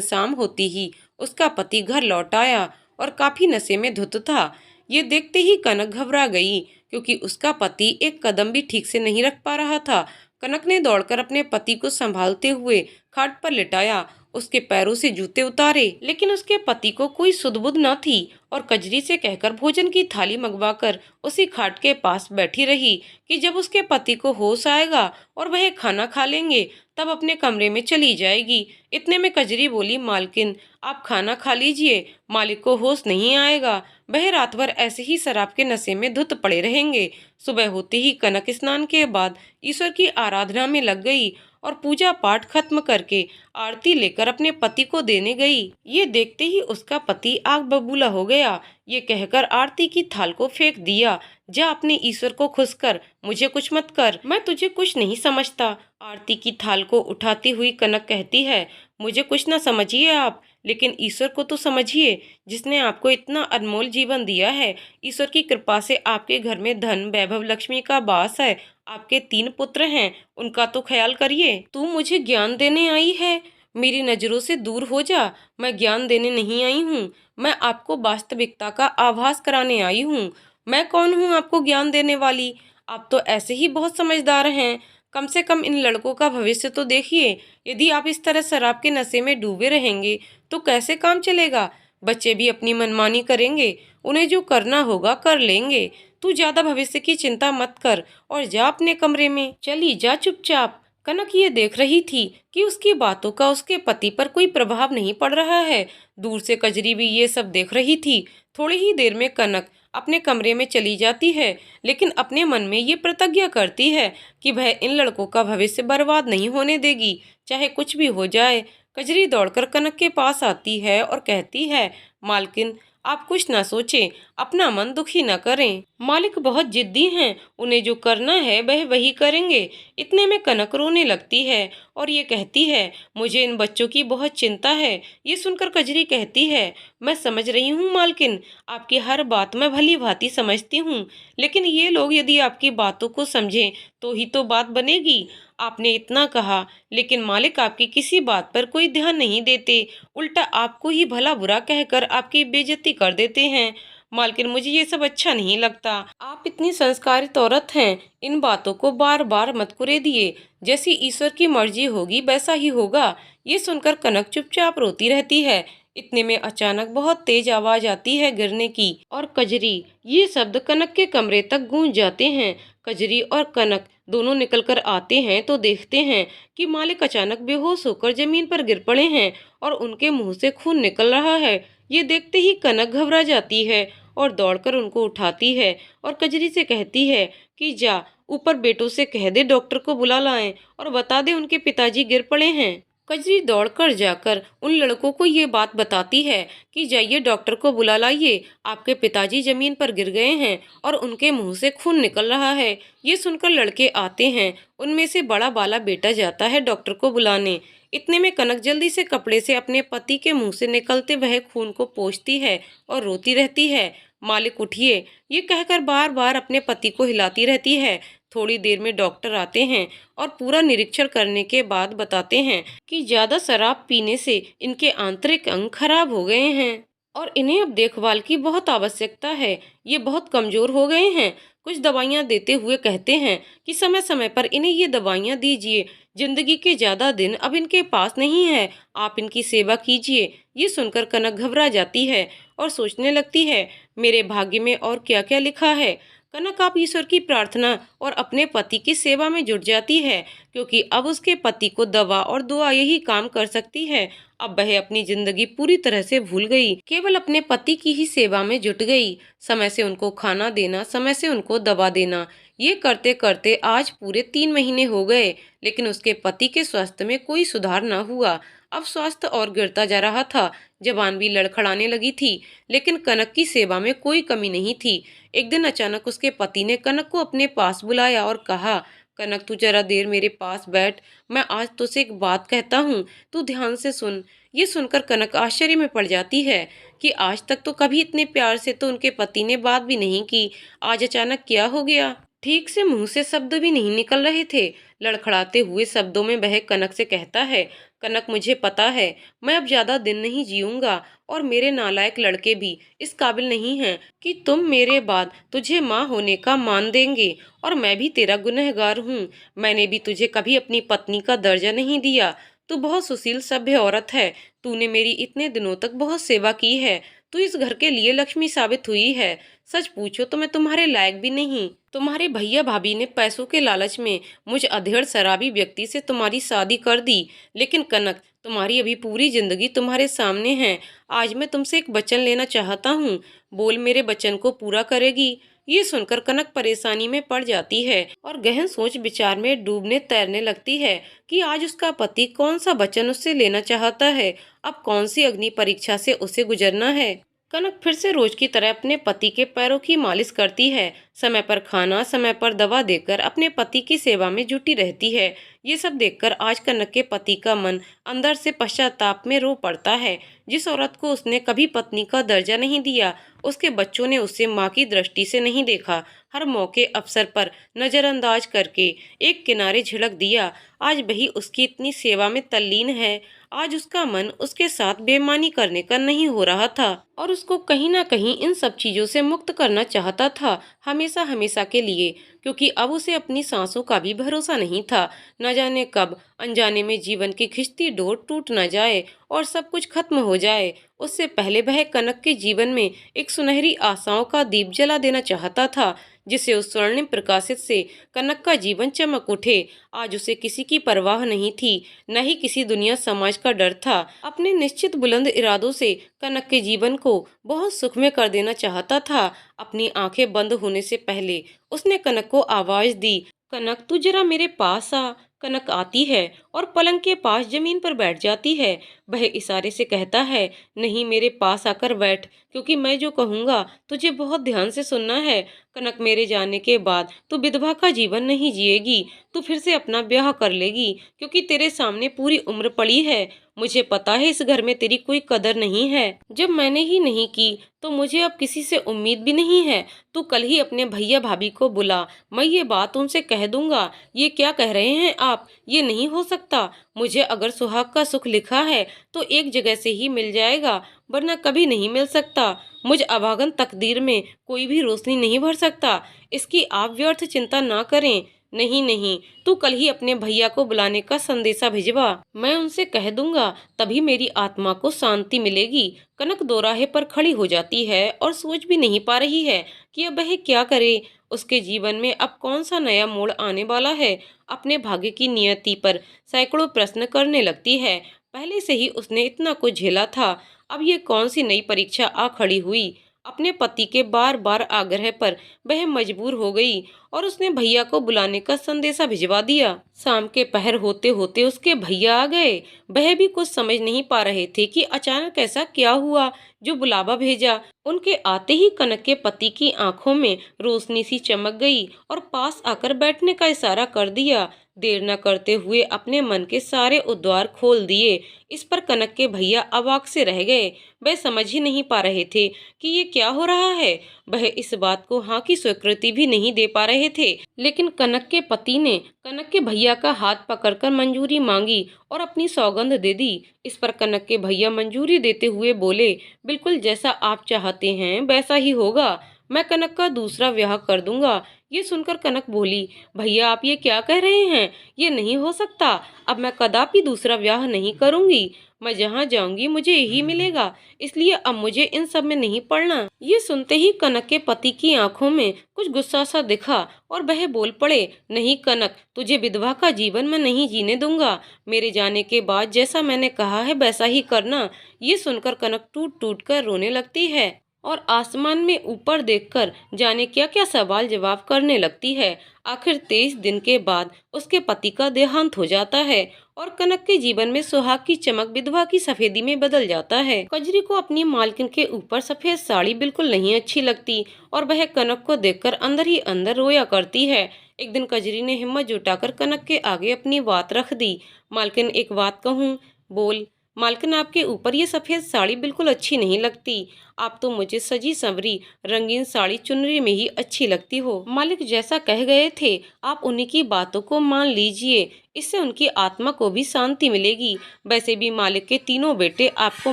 शाम होती ही उसका पति घर लौट आया और काफी नशे में धुत था। ये देखते ही कनक घबरा गई, क्योंकि उसका पति एक कदम भी ठीक से नहीं रख पा रहा था। कनक ने दौड़कर अपने पति को संभालते हुए खाट पर लिटाया, उसके पैरों से जूते उतारे, लेकिन उसके पति को कोई सुध-बुध न थी और कजरी से कहकर भोजन की थाली मंगवाकर उसी खाट के पास बैठी रही कि जब उसके पति को होश आएगा और वह खाना खा लेंगे तब अपने कमरे में चली जाएगी। इतने में कजरी बोली, मालकिन आप खाना खा लीजिए, मालिक को होश नहीं आएगा, वह रात भर ऐसे ही शराब के नशे में धुत पड़े रहेंगे। सुबह होते ही कनक स्नान के बाद ईश्वर की आराधना में लग गई और पूजा पाठ खत्म करके आरती लेकर अपने पति को देने गई। ये देखते ही उसका पति आग बबूला हो गया। ये कहकर आरती की थाल को फेंक दिया, जा अपने ईश्वर को खुश कर, मुझे कुछ मत कर, मैं तुझे कुछ नहीं समझता। आरती की थाल को उठाती हुई कनक कहती है, मुझे कुछ न समझिए आप, लेकिन ईश्वर को तो समझिए, जिसने आपको इतना अनमोल जीवन दिया है। ईश्वर की कृपा से आपके घर में धन वैभव लक्ष्मी का वास है। आपके 3 पुत्र हैं, उनका तो ख्याल करिए। तू मुझे ज्ञान देने आई है? मेरी नजरों से दूर हो जा। मैं ज्ञान देने नहीं आई हूँ, मैं आपको वास्तविकता का आभास कराने आई हूँ। मैं कौन हूँ आपको ज्ञान देने वाली? आप तो ऐसे ही बहुत समझदार हैं। कम से कम इन लड़कों का भविष्य तो देखिए। यदि आप इस तरह शराब के नशे में डूबे रहेंगे तो कैसे काम चलेगा? बच्चे भी अपनी मनमानी करेंगे, उन्हें जो करना होगा कर लेंगे। तू ज्यादा भविष्य की चिंता मत कर और जा अपने कमरे में, चली जा चुपचाप। कनक ये देख रही थी कि उसकी बातों का उसके पति पर कोई प्रभाव नहीं पड़ रहा है। दूर से कजरी भी ये सब देख रही थी। थोड़ी ही देर में कनक अपने कमरे में चली जाती है, लेकिन अपने मन में ये प्रतिज्ञा करती है कि वह इन लड़कों का भविष्य बर्बाद नहीं होने देगी, चाहे कुछ भी हो जाए। कजरी दौड़कर कनक के पास आती है और कहती है, मालकिन आप कुछ ना सोचें, अपना मन दुखी न करें। मालिक बहुत जिद्दी हैं, उन्हें जो करना है वह वही करेंगे। इतने में कनक रोने लगती है और ये कहती है, मुझे इन बच्चों की बहुत चिंता है। ये सुनकर कजरी कहती है, मैं समझ रही हूँ मालकिन, आपकी हर बात मैं भली भांति समझती हूँ, लेकिन ये लोग यदि आपकी बातों को समझें तो ही तो बात बनेगी। आपने इतना कहा, लेकिन मालिक आपकी किसी बात पर कोई ध्यान नहीं देते, उल्टा आपको ही भला बुरा कहकर आपकी बेइज्जती कर देते हैं। मालकिन मुझे ये सब अच्छा नहीं लगता। आप इतनी संस्कारित औरत हैं, इन बातों को बार बार मत कुरेदिए। जैसी ईश्वर की मर्जी होगी वैसा ही होगा। ये सुनकर कनक चुपचाप रोती रहती है। इतने में अचानक बहुत तेज आवाज आती है गिरने की और कजरी, ये शब्द कनक के कमरे तक गूंज जाते हैं। कजरी और कनक दोनों निकलकर आते हैं तो देखते हैं कि मालिक अचानक बेहोश होकर जमीन पर गिर पड़े हैं और उनके मुंह से खून निकल रहा है। ये देखते ही कनक घबरा जाती है और दौड़कर उनको उठाती है और कजरी से कहती है कि जा ऊपर बेटों से कह दे डॉक्टर को बुला लाएं और बता दे उनके पिताजी गिर पड़े हैं। कजरी दौड़कर जाकर उन लड़कों को ये बात बताती है कि जाइए डॉक्टर को बुला लाइए, आपके पिताजी जमीन पर गिर गए हैं और उनके मुंह से खून निकल रहा है। ये सुनकर लड़के आते हैं, उनमें से बड़ा वाला बेटा जाता है डॉक्टर को बुलाने। इतने में कनक जल्दी से कपड़े से अपने पति के मुंह से निकलते वह खून को पोंछती है और रोती रहती है, मालिक उठिए, ये कहकर बार बार अपने पति को हिलाती रहती है। थोड़ी देर में डॉक्टर आते हैं और पूरा निरीक्षण करने के बाद बताते हैं कि ज्यादा शराब पीने से इनके आंतरिक अंग खराब हो गए हैं और इन्हें अब देखभाल की बहुत आवश्यकता है। ये बहुत कमजोर हो गए हैं। कुछ दवाइयाँ देते हुए कहते हैं कि समय समय पर इन्हें ये दवाइयाँ दीजिए, जिंदगी के ज्यादा दिन अब इनके पास नहीं है, आप इनकी सेवा कीजिए। ये सुनकर कनक घबरा जाती है और सोचने लगती है, मेरे भाग्य में और क्या क्या लिखा है। कनक आप ईश्वर की प्रार्थना और अपने पति की सेवा में जुट जाती है, क्योंकि अब उसके पति को दवा और दुआ यही काम कर सकती है। अब वह अपनी जिंदगी पूरी तरह से भूल गई, केवल अपने पति की ही सेवा में जुट गई। समय से उनको खाना देना, समय से उनको दवा देना, ये करते करते आज पूरे 3 महीने हो गए, लेकिन उसके पति के स्वास्थ्य में कोई सुधार न हुआ। अब स्वास्थ्य और गिरता जा रहा था, जबान भी लड़खड़ाने लगी थी, लेकिन कनक की सेवा में कोई कमी नहीं थी। एक दिन अचानक उसके पति ने कनक को अपने पास बुलाया और कहा, कनक तू जरा देर मेरे पास बैठ, मैं आज तुझसे एक बात कहता हूँ, तू ध्यान से सुन। ये सुनकर कनक आश्चर्य में पड़ जाती है कि आज तक तो कभी इतने प्यार से तो उनके पति ने बात भी नहीं की, आज अचानक क्या हो गया। ठीक से मुंह से शब्द भी नहीं निकल रहे थे। लड़खड़ाते हुए शब्दों में वह कनक से कहता है, कनक मुझे पता है मैं अब ज्यादा दिन नहीं जीऊंगा और मेरे नालायक लड़के भी इस काबिल नहीं हैं कि तुम मेरे बाद तुझे माँ होने का मान देंगे, और मैं भी तेरा गुनहगार हूँ। मैंने भी तुझे कभी अपनी पत्नी का दर्जा नहीं दिया। तू बहुत सुशील सभ्य औरत है, तूने मेरी इतने दिनों तक बहुत सेवा की है, तू इस घर के लिए लक्ष्मी साबित हुई है। सच पूछो तो मैं तुम्हारे लायक भी नहीं। तुम्हारे भैया भाभी ने पैसों के लालच में मुझ अधेड़ शराबी व्यक्ति से तुम्हारी शादी कर दी, लेकिन कनक तुम्हारी अभी पूरी जिंदगी तुम्हारे सामने है। आज मैं तुमसे एक वचन लेना चाहता हूँ, बोल मेरे वचन को पूरा करेगी। ये सुनकर कनक परेशानी में पड़ जाती है और गहन सोच विचार में डूबने तैरने लगती है कि आज उसका पति कौन सा वचन उससे लेना चाहता है, अब कौन सी अग्नि परीक्षा से उसे गुजरना है। कनक फिर से रोज की तरह अपने पति के पैरों की मालिश करती है, समय पर खाना, समय पर दवा देकर अपने पति की सेवा में जुटी रहती है। ये सब देखकर आज कनक के पति का मन अंदर से पश्चाताप में रो पड़ता है। जिस औरत को उसने कभी पत्नी का दर्जा नहीं दिया, उसके बच्चों ने उसे माँ की दृष्टि से नहीं देखा, हर मौके अवसर पर नजरअंदाज करके एक किनारे झिड़क दिया, आज वही उसकी इतनी सेवा में तल्लीन है। आज उसका मन उसके साथ बेईमानी करने का नहीं हो रहा था और उसको कहीं ना कहीं इन सब चीजों से मुक्त करना चाहता था, हमेशा हमेशा के लिए, क्योंकि अब उसे अपनी सांसों का भी भरोसा नहीं था। न जाने कब अनजाने में जीवन की खिंचती डोर टूट न जाए और सब कुछ खत्म हो जाए। उससे पहले वह कनक के जीवन में एक सुनहरी आशाओं का दीप जला देना चाहता था, जिसे उस स्वर्णिम प्रकाशित से कनक का जीवन चमक उठे। आज उसे किसी की परवाह नहीं थी, न ही किसी दुनिया समाज का डर था। अपने निश्चित बुलंद इरादों से कनक के जीवन को बहुत सुखमय कर देना चाहता था। अपनी आंखें बंद होने से पहले उसने कनक को आवाज दी, कनक तू जरा मेरे पास आ। कनक आती है और पलंग के पास जमीन पर बैठ जाती है। वह इशारे से कहता है, नहीं मेरे पास आकर बैठ, क्योंकि मैं जो कहूँगा तुझे बहुत ध्यान से सुनना है। कनक मेरे जाने के बाद तू विधवा का जीवन नहीं जिएगी, तू फिर से अपना ब्याह कर लेगी, क्योंकि तेरे सामने पूरी उम्र पड़ी है। मुझे पता है इस घर में तेरी कोई कदर नहीं है, जब मैंने ही नहीं की तो मुझे अब किसी से उम्मीद भी नहीं है। तू कल ही अपने भैया भाभी को बुला, मैं ये बात उनसे कह दूंगा। ये क्या कह रहे हैं आप, ये नहीं हो सकता। मुझे अगर सुहाग का सुख लिखा है तो एक जगह से ही मिल जाएगा, वरना कभी नहीं मिल सकता। मुझ अभागन तकदीर में कोई भी रोशनी नहीं भर सकता। इसकी आप व्यर्थ चिंता ना करें। नहीं नहीं, तू कल ही अपने भैया को बुलाने का संदेशा भिजवा, मैं उनसे कह दूंगा, तभी मेरी आत्मा को शांति मिलेगी। कनक दोराहे पर खड़ी हो जाती है और सोच भी नहीं पा रही है कि अब वह क्या करे। उसके जीवन में अब कौन सा नया मोड़ आने वाला है। अपने भाग्य की नियति पर सैकड़ों प्रश्न करने लगती है। पहले से ही उसने इतना कुछ झेला था, अब ये कौन सी नई परीक्षा आ खड़ी हुई। अपने पति के बार बार आग्रह पर वह मजबूर हो गई और उसने भैया को बुलाने का संदेशा भिजवा दिया। शाम के पहर होते होते उसके भैया आ गए। वह भी कुछ समझ नहीं पा रहे थे कि अचानक ऐसा क्या हुआ जो बुलावा भेजा। उनके आते ही कनक के पति की आंखों में रोशनी सी चमक गई और पास आकर बैठने का इशारा कर दिया। देर न करते हुए अपने मन के सारे उद्वार खोल दिए। इस पर कनक के भैया अवाक से रह गए। वह समझ ही नहीं पा रहे थे कि ये क्या हो रहा है। वह इस बात को हाँ की स्वीकृति भी नहीं दे पा रहे थे। लेकिन कनक के पति ने कनक के भैया का हाथ पकड़कर मंजूरी मांगी और अपनी सौगंध दे दी। इस पर कनक के भैया मंजूरी देते हुए बोले, बिल्कुल जैसा आप चाहते हैं वैसा ही होगा। मैं कनक का दूसरा ब्याह कर दूंगा। ये सुनकर कनक बोली, भैया आप ये क्या कह रहे हैं? ये नहीं हो सकता। अब मैं कदापि दूसरा ब्याह नहीं करूंगी। मैं जहाँ जाऊंगी मुझे यही मिलेगा, इसलिए अब मुझे इन सब में नहीं पड़ना। ये सुनते ही कनक के पति की आंखों में कुछ गुस्सा सा दिखा और वह बोल पड़े, नहीं कनक, तुझे विधवा का जीवन मैं नहीं जीने दूंगा। मेरे जाने के बाद जैसा मैंने कहा है वैसा ही करना। ये सुनकर कनक टूट टूट कर रोने लगती है और आसमान में ऊपर देखकर जाने क्या क्या सवाल जवाब करने लगती है। आखिर 23 दिन के बाद उसके पति का देहांत हो जाता है और कनक के जीवन में सुहाग की चमक विधवा की सफेदी में बदल जाता है। कजरी को अपनी मालकिन के ऊपर सफेद साड़ी बिल्कुल नहीं अच्छी लगती और वह कनक को देखकर अंदर ही अंदर रोया करती है। एक दिन कजरी ने हिम्मत जुटाकर कनक के आगे अपनी बात रख दी। मालकिन एक बात कहूँ? बोल। मालकिन आपके ऊपर ये सफेद साड़ी बिल्कुल अच्छी नहीं लगती। आप तो मुझे सजी संवरी रंगीन साड़ी चुनरी में ही अच्छी लगती हो। मालिक जैसा कह गए थे आप उन्हीं की बातों को मान लीजिए, इससे उनकी आत्मा को भी शांति मिलेगी। वैसे भी मालिक के तीनों बेटे आपको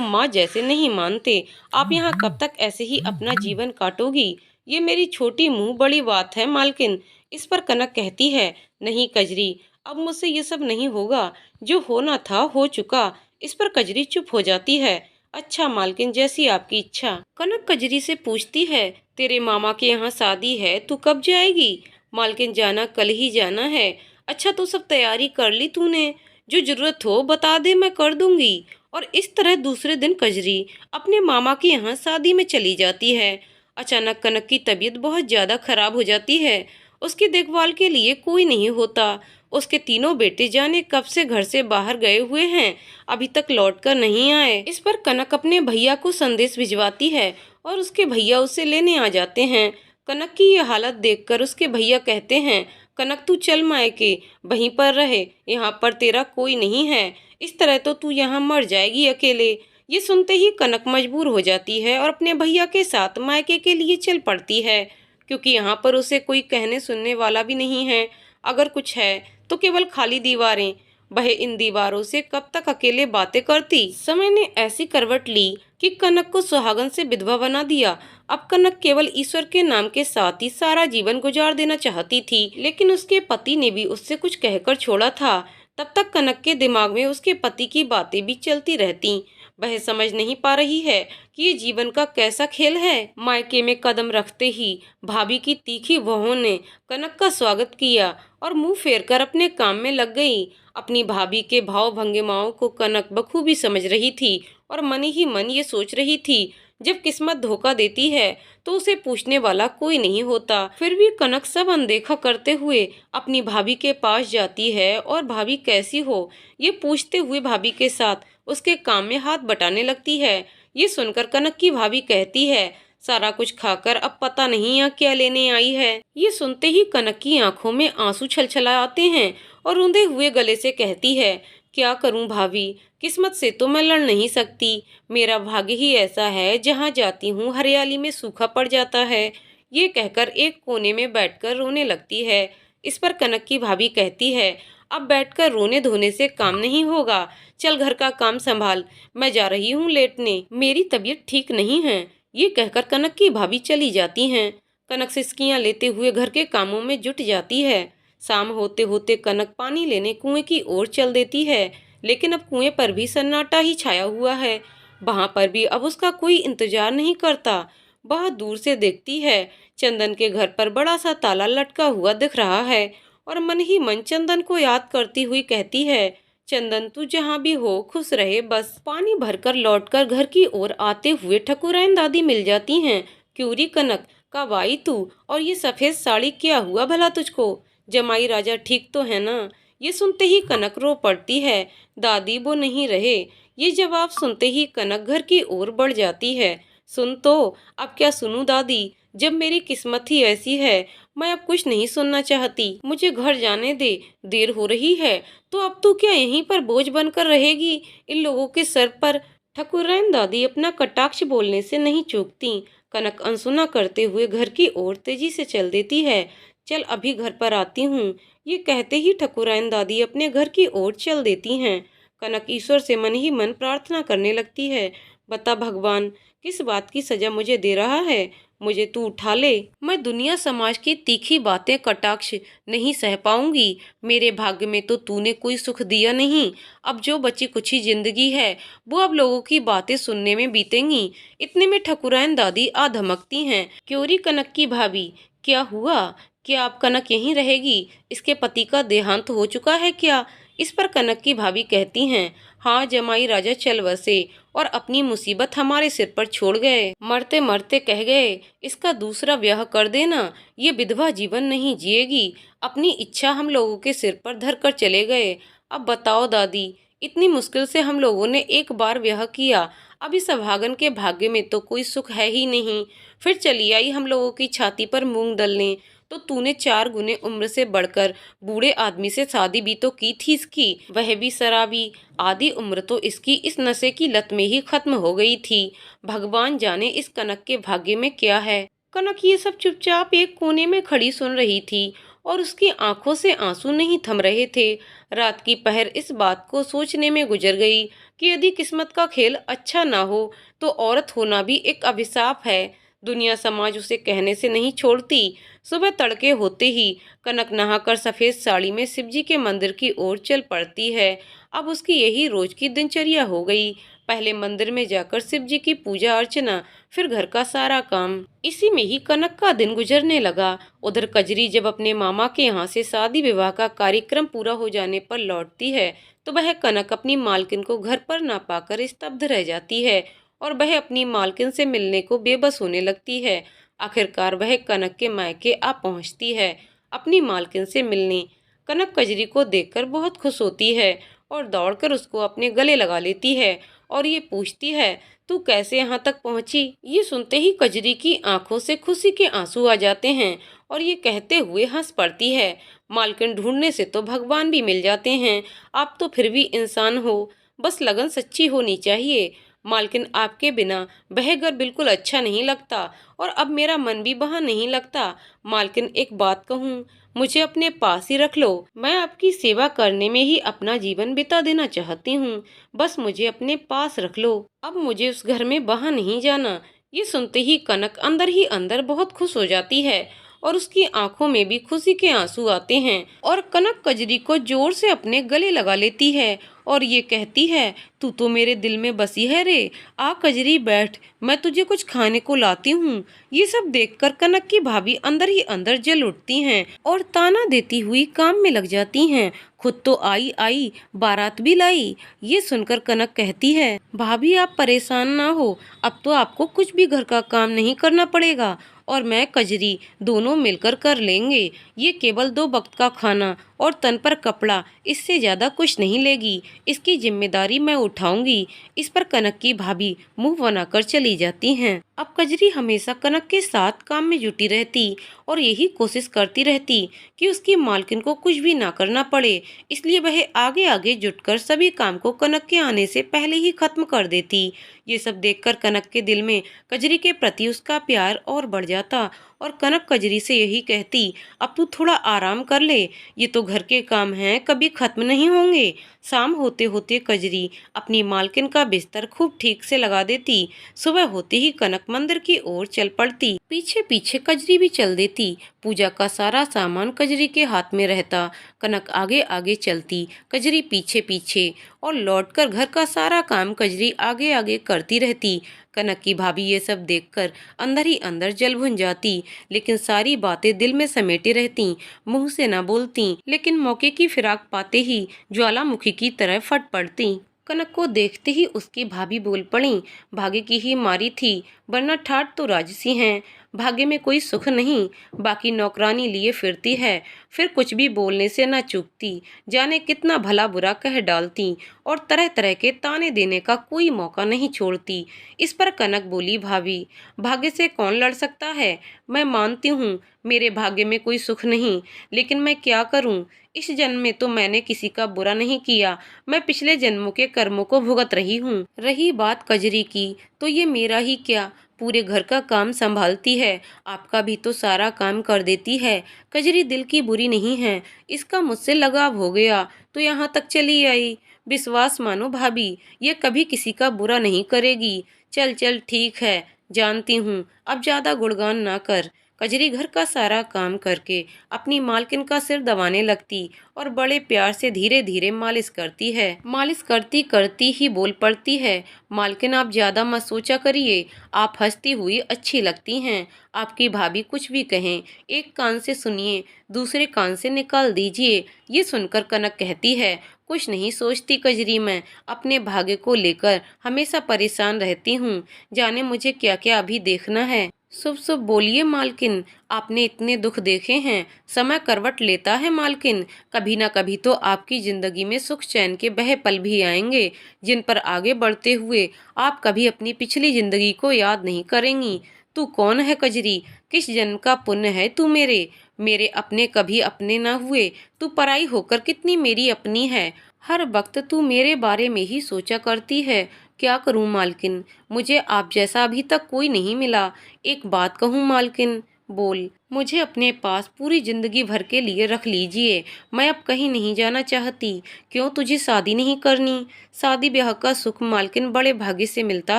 माँ जैसे नहीं मानते। आप यहाँ कब तक ऐसे ही अपना जीवन काटोगी? ये मेरी छोटी मुंह बड़ी बात है मालकिन। इस पर कनक कहती है, नहीं कजरी, अब मुझसे ये सब नहीं होगा। जो होना था हो चुका। इस पर कजरी चुप हो जाती है। अच्छा मालकिन, जैसी आपकी इच्छा। कनक कजरी से पूछती है, तेरे मामा के यहाँ शादी है, तू कब जाएगी? मालकिन, जाना कल ही जाना है। अच्छा तो सब तैयारी कर ली तूने? जो जरूरत हो बता दे, मैं कर दूंगी। और इस तरह दूसरे दिन कजरी अपने मामा के यहाँ शादी में चली जाती है। अचानक कनक की तबीयत बहुत ज्यादा खराब हो जाती है। उसकी देखभाल के लिए कोई नहीं होता। उसके तीनों बेटे जाने कब से घर से बाहर गए हुए हैं, अभी तक लौटकर नहीं आए। इस पर कनक अपने भैया को संदेश भिजवाती है और उसके भैया उसे लेने आ जाते हैं। कनक की यह हालत देखकर उसके भैया कहते हैं, कनक तू चल मायके, वहीं पर रहे, यहाँ पर तेरा कोई नहीं है। इस तरह तो तू यहाँ मर जाएगी अकेले। ये सुनते ही कनक मजबूर हो जाती है और अपने भैया के साथ मायके के लिए चल पड़ती है, क्योंकि यहाँ पर उसे कोई कहने सुनने वाला भी नहीं है। अगर कुछ है तो केवल खाली दीवारें। वह इन दीवारों से कब तक अकेले बातें करती। समय ने ऐसी करवट ली कि कनक को सुहागन से विधवा बना दिया। अब कनक केवल ईश्वर के नाम के साथ ही सारा जीवन गुजार देना चाहती थी, लेकिन उसके पति ने भी उससे कुछ कहकर छोड़ा था। तब तक कनक के दिमाग में उसके पति की बातें भी चलती रहती। वह समझ नहीं पा रही है कि ये जीवन का कैसा खेल है। मायके में कदम रखते ही भाभी की तीखी बहू ने कनक का स्वागत किया और मुंह फेरकर अपने काम में लग गई। अपनी भाभी के भाव भंगिमाओं को कनक बखूबी समझ रही थी और मन ही मन ये सोच रही थी, जब किस्मत धोखा देती है तो उसे पूछने वाला कोई नहीं होता। फिर भी कनक सब अनदेखा करते हुए अपनी भाभी के पास जाती है और भाभी कैसी हो ये पूछते हुए भाभी के साथ उसके काम में हाथ बटाने लगती है। ये सुनकर कनक की भाभी कहती है, सारा कुछ खाकर अब पता नहीं यहाँ क्या लेने आई है। ये सुनते ही कनक की आंखों में आंसू छलछला आते हैं और रूंधे हुए गले से कहती है, क्या करूं भाभी, किस्मत से तो मैं लड़ नहीं सकती। मेरा भाग्य ही ऐसा है, जहाँ जाती हूँ हरियाली में सूखा पड़ जाता है। ये कहकर एक कोने में बैठकर रोने लगती है। इस पर कनक की भाभी कहती है, अब बैठकर रोने धोने से काम नहीं होगा, चल घर का काम संभाल, मैं जा रही हूँ लेटने, मेरी तबीयत ठीक नहीं है। ये कहकर कनक की भाभी चली जाती हैं। कनक सिसकियां लेते हुए घर के कामों में जुट जाती है। शाम होते होते कनक पानी लेने कुएं की ओर चल देती है, लेकिन अब कुएं पर भी सन्नाटा ही छाया हुआ है। वहां पर भी अब उसका कोई इंतजार नहीं करता। बहुत दूर से देखती है, चंदन के घर पर बड़ा सा ताला लटका हुआ दिख रहा है और मन ही मन चंदन को याद करती हुई कहती है, चंदन तू जहाँ भी हो खुश रहे बस। पानी भरकर लौटकर घर की ओर आते हुए ठकुराइन दादी मिल जाती हैं। क्योरी कनक, कब आई तू? और ये सफेद साड़ी क्या हुआ भला तुझको? जमाई राजा ठीक तो है ना? ये सुनते ही कनक रो पड़ती है। दादी वो नहीं रहे। ये जवाब सुनते ही कनक घर की ओर बढ़ जाती है। सुन तो, अब क्या सुनूं दादी, जब मेरी किस्मत ही ऐसी है। मैं अब कुछ नहीं सुनना चाहती, मुझे घर जाने दे, देर हो रही है। तो अब तू क्या यहीं पर बोझ बनकर रहेगी इन लोगों के सर पर? ठाकुरायन दादी अपना कटाक्ष बोलने से नहीं चूकती। कनक अनसुना करते हुए घर की ओर तेजी से चल देती है। चल अभी घर पर आती हूँ। ये कहते ही ठाकुरायन दादी अपने घर की ओर चल देती हैं। कनक ईश्वर से मन ही मन प्रार्थना करने लगती है। बता भगवान, किस बात की सजा मुझे दे रहा है? मुझे तू उठा ले। मैं दुनिया समाज की तीखी बातें कटाक्ष नहीं सह पाऊंगी। मेरे भाग्य में तो तूने कोई सुख दिया नहीं। अब जो बची कुछ ही जिंदगी है वो अब लोगों की बातें सुनने में बीतेंगी। इतने में ठकुराइन दादी आ धमकती हैं। क्योरी कनक की भाभी, क्या हुआ? क्या अब कनक यहीं रहेगी? इसके पति का देहांत हो चुका है क्या? इस पर कनक की भाभी कहती हैं, हाँ जमाई राजा चल बसे और अपनी मुसीबत हमारे सिर पर छोड़ गए। मरते मरते कह गए, इसका दूसरा ब्याह कर देना, ये विधवा जीवन नहीं जिएगी। अपनी इच्छा हम लोगों के सिर पर धर कर चले गए। अब बताओ दादी, इतनी मुश्किल से हम लोगों ने एक बार ब्याह किया, अब इस अभागन के भाग्य में तो कोई सुख है ही नहीं। फिर चली आई हम लोगों की छाती पर मूंग डलने। तो तूने 4 गुने उम्र से बढ़कर बूढ़े आदमी से शादी भी तो की थी इसकी, वह भी शराबी। आधी उम्र तो इसकी इस नशे की लत में ही खत्म हो गई थी। भगवान जाने इस कनक के भाग्य में क्या है। कनक ये सब चुपचाप एक कोने में खड़ी सुन रही थी और उसकी आंखों से आंसू नहीं थम रहे थे। रात की पहर इस बात को सोचने में गुजर गई कि यदि किस्मत का खेल अच्छा ना हो तो औरत होना भी एक अभिशाप है। दुनिया समाज उसे कहने से नहीं छोड़ती। सुबह तड़के होते ही कनक नहाकर सफेद साड़ी में शिवजी के मंदिर की ओर चल पड़ती है। अब उसकी यही रोज की दिनचर्या हो गई। पहले मंदिर में जाकर शिवजी की पूजा अर्चना, फिर घर का सारा काम। इसी में ही कनक का दिन गुजरने लगा। उधर कजरी जब अपने मामा के यहाँ से शादी विवाह का कार्यक्रम पूरा हो जाने पर लौटती है तो वह कनक अपनी मालकिन को घर पर ना पाकर स्तब्ध रह जाती है और वह अपनी मालकिन से मिलने को बेबस होने लगती है। आखिरकार वह कनक के मायके आ पहुंचती है अपनी मालकिन से मिलने। कनक कजरी को देखकर बहुत खुश होती है और दौड़कर उसको अपने गले लगा लेती है और ये पूछती है, तू कैसे यहाँ तक पहुंची? ये सुनते ही कजरी की आंखों से खुशी के आंसू आ जाते हैं और ये कहते हुए हंस पड़ती है, मालकिन ढूंढने से तो भगवान भी मिल जाते हैं, आप तो फिर भी इंसान हो, बस लगन सच्ची होनी चाहिए। मालकिन आपके बिना वह घर बिल्कुल अच्छा नहीं लगता और अब मेरा मन भी वहाँ नहीं लगता। मालकिन एक बात कहूँ, मुझे अपने पास ही रख लो। मैं आपकी सेवा करने में ही अपना जीवन बिता देना चाहती हूँ। बस मुझे अपने पास रख लो। अब मुझे उस घर में वहाँ नहीं जाना। ये सुनते ही कनक अंदर ही अंदर बहुत खुश हो जाती है और उसकी आंखों में भी खुशी के आंसू आते हैं और कनक कजरी को जोर से अपने गले लगा लेती है और ये कहती है, तू तो मेरे दिल में बसी है रे। आ कजरी बैठ, मैं तुझे कुछ खाने को लाती हूँ। ये सब देखकर कनक की भाभी अंदर ही अंदर जल उठती हैं और ताना देती हुई काम में लग जाती हैं। खुद तो आई आई बारात भी लाई। ये सुनकर कनक कहती है, भाभी आप परेशान ना हो, अब तो आपको कुछ भी घर का काम नहीं करना पड़ेगा और मैं कजरी दोनों मिलकर कर लेंगे। ये केवल 2 वक्त का खाना और तन पर कपड़ा, इससे ज्यादा कुछ नहीं लेगी। इसकी जिम्मेदारी मैं उठाऊंगी। इस पर कनक की भाभी मुंह बनाकर चली जाती हैं। अब कजरी हमेशा कनक के साथ काम में जुटी रहती और यही कोशिश करती रहती कि उसकी मालकिन को कुछ भी ना करना पड़े, इसलिए वह आगे आगे जुटकर सभी काम को कनक के आने से पहले ही खत्म कर देती। ये सब देखकर कनक के दिल में कजरी के प्रति उसका प्यार और बढ़ जाता और कनक कजरी से यही कहती, अब तू थोड़ा आराम कर ले, ये तो घर के काम हैं, कभी खत्म नहीं होंगे। शाम होते होते कजरी अपनी मालकिन का बिस्तर खूब ठीक से लगा देती। सुबह होते ही कनक मंदिर की ओर चल पड़ती। पीछे पीछे कजरी भी चल देती। पूजा का सारा सामान कजरी के हाथ में रहता। कनक आगे आगे चलती, कजरी पीछे पीछे और लौटकर घर का सारा काम कजरी आगे आगे करती रहती। कनक की भाभी ये सब देखकर अंदर ही अंदर जल भुन जाती, लेकिन सारी बातें दिल में समेटे रहती, मुंह से न बोलती, लेकिन मौके की फिराक पाते ही ज्वालामुखी की तरह फट पड़ती। कनक को देखते ही उसकी भाभी बोल पड़ी, भाग्य की ही मारी थी, वरना ठाट तो राजसी हैं। भाग्य में कोई सुख नहीं, बाकी नौकरानी लिए फिरती है, फिर कुछ भी बोलने से न चूकती, जाने कितना भला बुरा कह डालती और तरह तरह के ताने देने का कोई मौका नहीं छोड़ती। इस पर कनक बोली, भाभी, भाग्य से कौन लड़ सकता है? मैं मानती हूँ मेरे भाग्य में कोई सुख नहीं, लेकिन मैं क्या करूँ? इस जन्म में तो मैंने किसी का बुरा नहीं किया, मैं पिछले जन्मों के कर्मों को भुगत रही हूँ। रही बात कजरी की, तो ये मेरा ही क्या, पूरे घर का काम संभालती है, आपका भी तो सारा काम कर देती है। कजरी दिल की बुरी नहीं है, इसका मुझसे लगाव हो गया तो यहाँ तक चली आई। विश्वास मानो भाभी, ये कभी किसी का बुरा नहीं करेगी। चल चल ठीक है, जानती हूँ, अब ज्यादा गुणगान ना कर। कजरी घर का सारा काम करके अपनी मालकिन का सिर दबाने लगती और बड़े प्यार से धीरे धीरे मालिश करती है। मालिश करती करती ही बोल पड़ती है, मालकिन आप ज्यादा मत सोचा करिए, आप हंसती हुई अच्छी लगती हैं। आपकी भाभी कुछ भी कहें, एक कान से सुनिए, दूसरे कान से निकाल दीजिए। ये सुनकर कनक कहती है, कुछ नहीं सोचती कजरी, मैं अपने भाग्य को लेकर हमेशा परेशान रहती हूँ, जाने मुझे क्या क्या अभी देखना है। शुभ शुभ बोलिए मालकिन, आपने इतने दुख देखे हैं, समय करवट लेता है मालकिन, कभी ना कभी तो आपकी जिंदगी में सुख चैन के बह पल भी आएंगे, जिन पर आगे बढ़ते हुए आप कभी अपनी पिछली जिंदगी को याद नहीं करेंगी। तू कौन है कजरी, किस जन्म का पुण्य है तू मेरे, मेरे अपने कभी अपने ना हुए, तू पराई होकर कितनी मेरी अपनी है। हर वक्त तू मेरे बारे में ही सोचा करती है। क्या करूं मालकिन, मुझे आप जैसा अभी तक कोई नहीं मिला। एक बात कहूं मालकिन, बोल, मुझे अपने पास पूरी जिंदगी भर के लिए रख लीजिए, मैं अब कहीं नहीं जाना चाहती। क्यों तुझे शादी नहीं करनी? शादी ब्याह का सुख मालकिन बड़े भाग्य से मिलता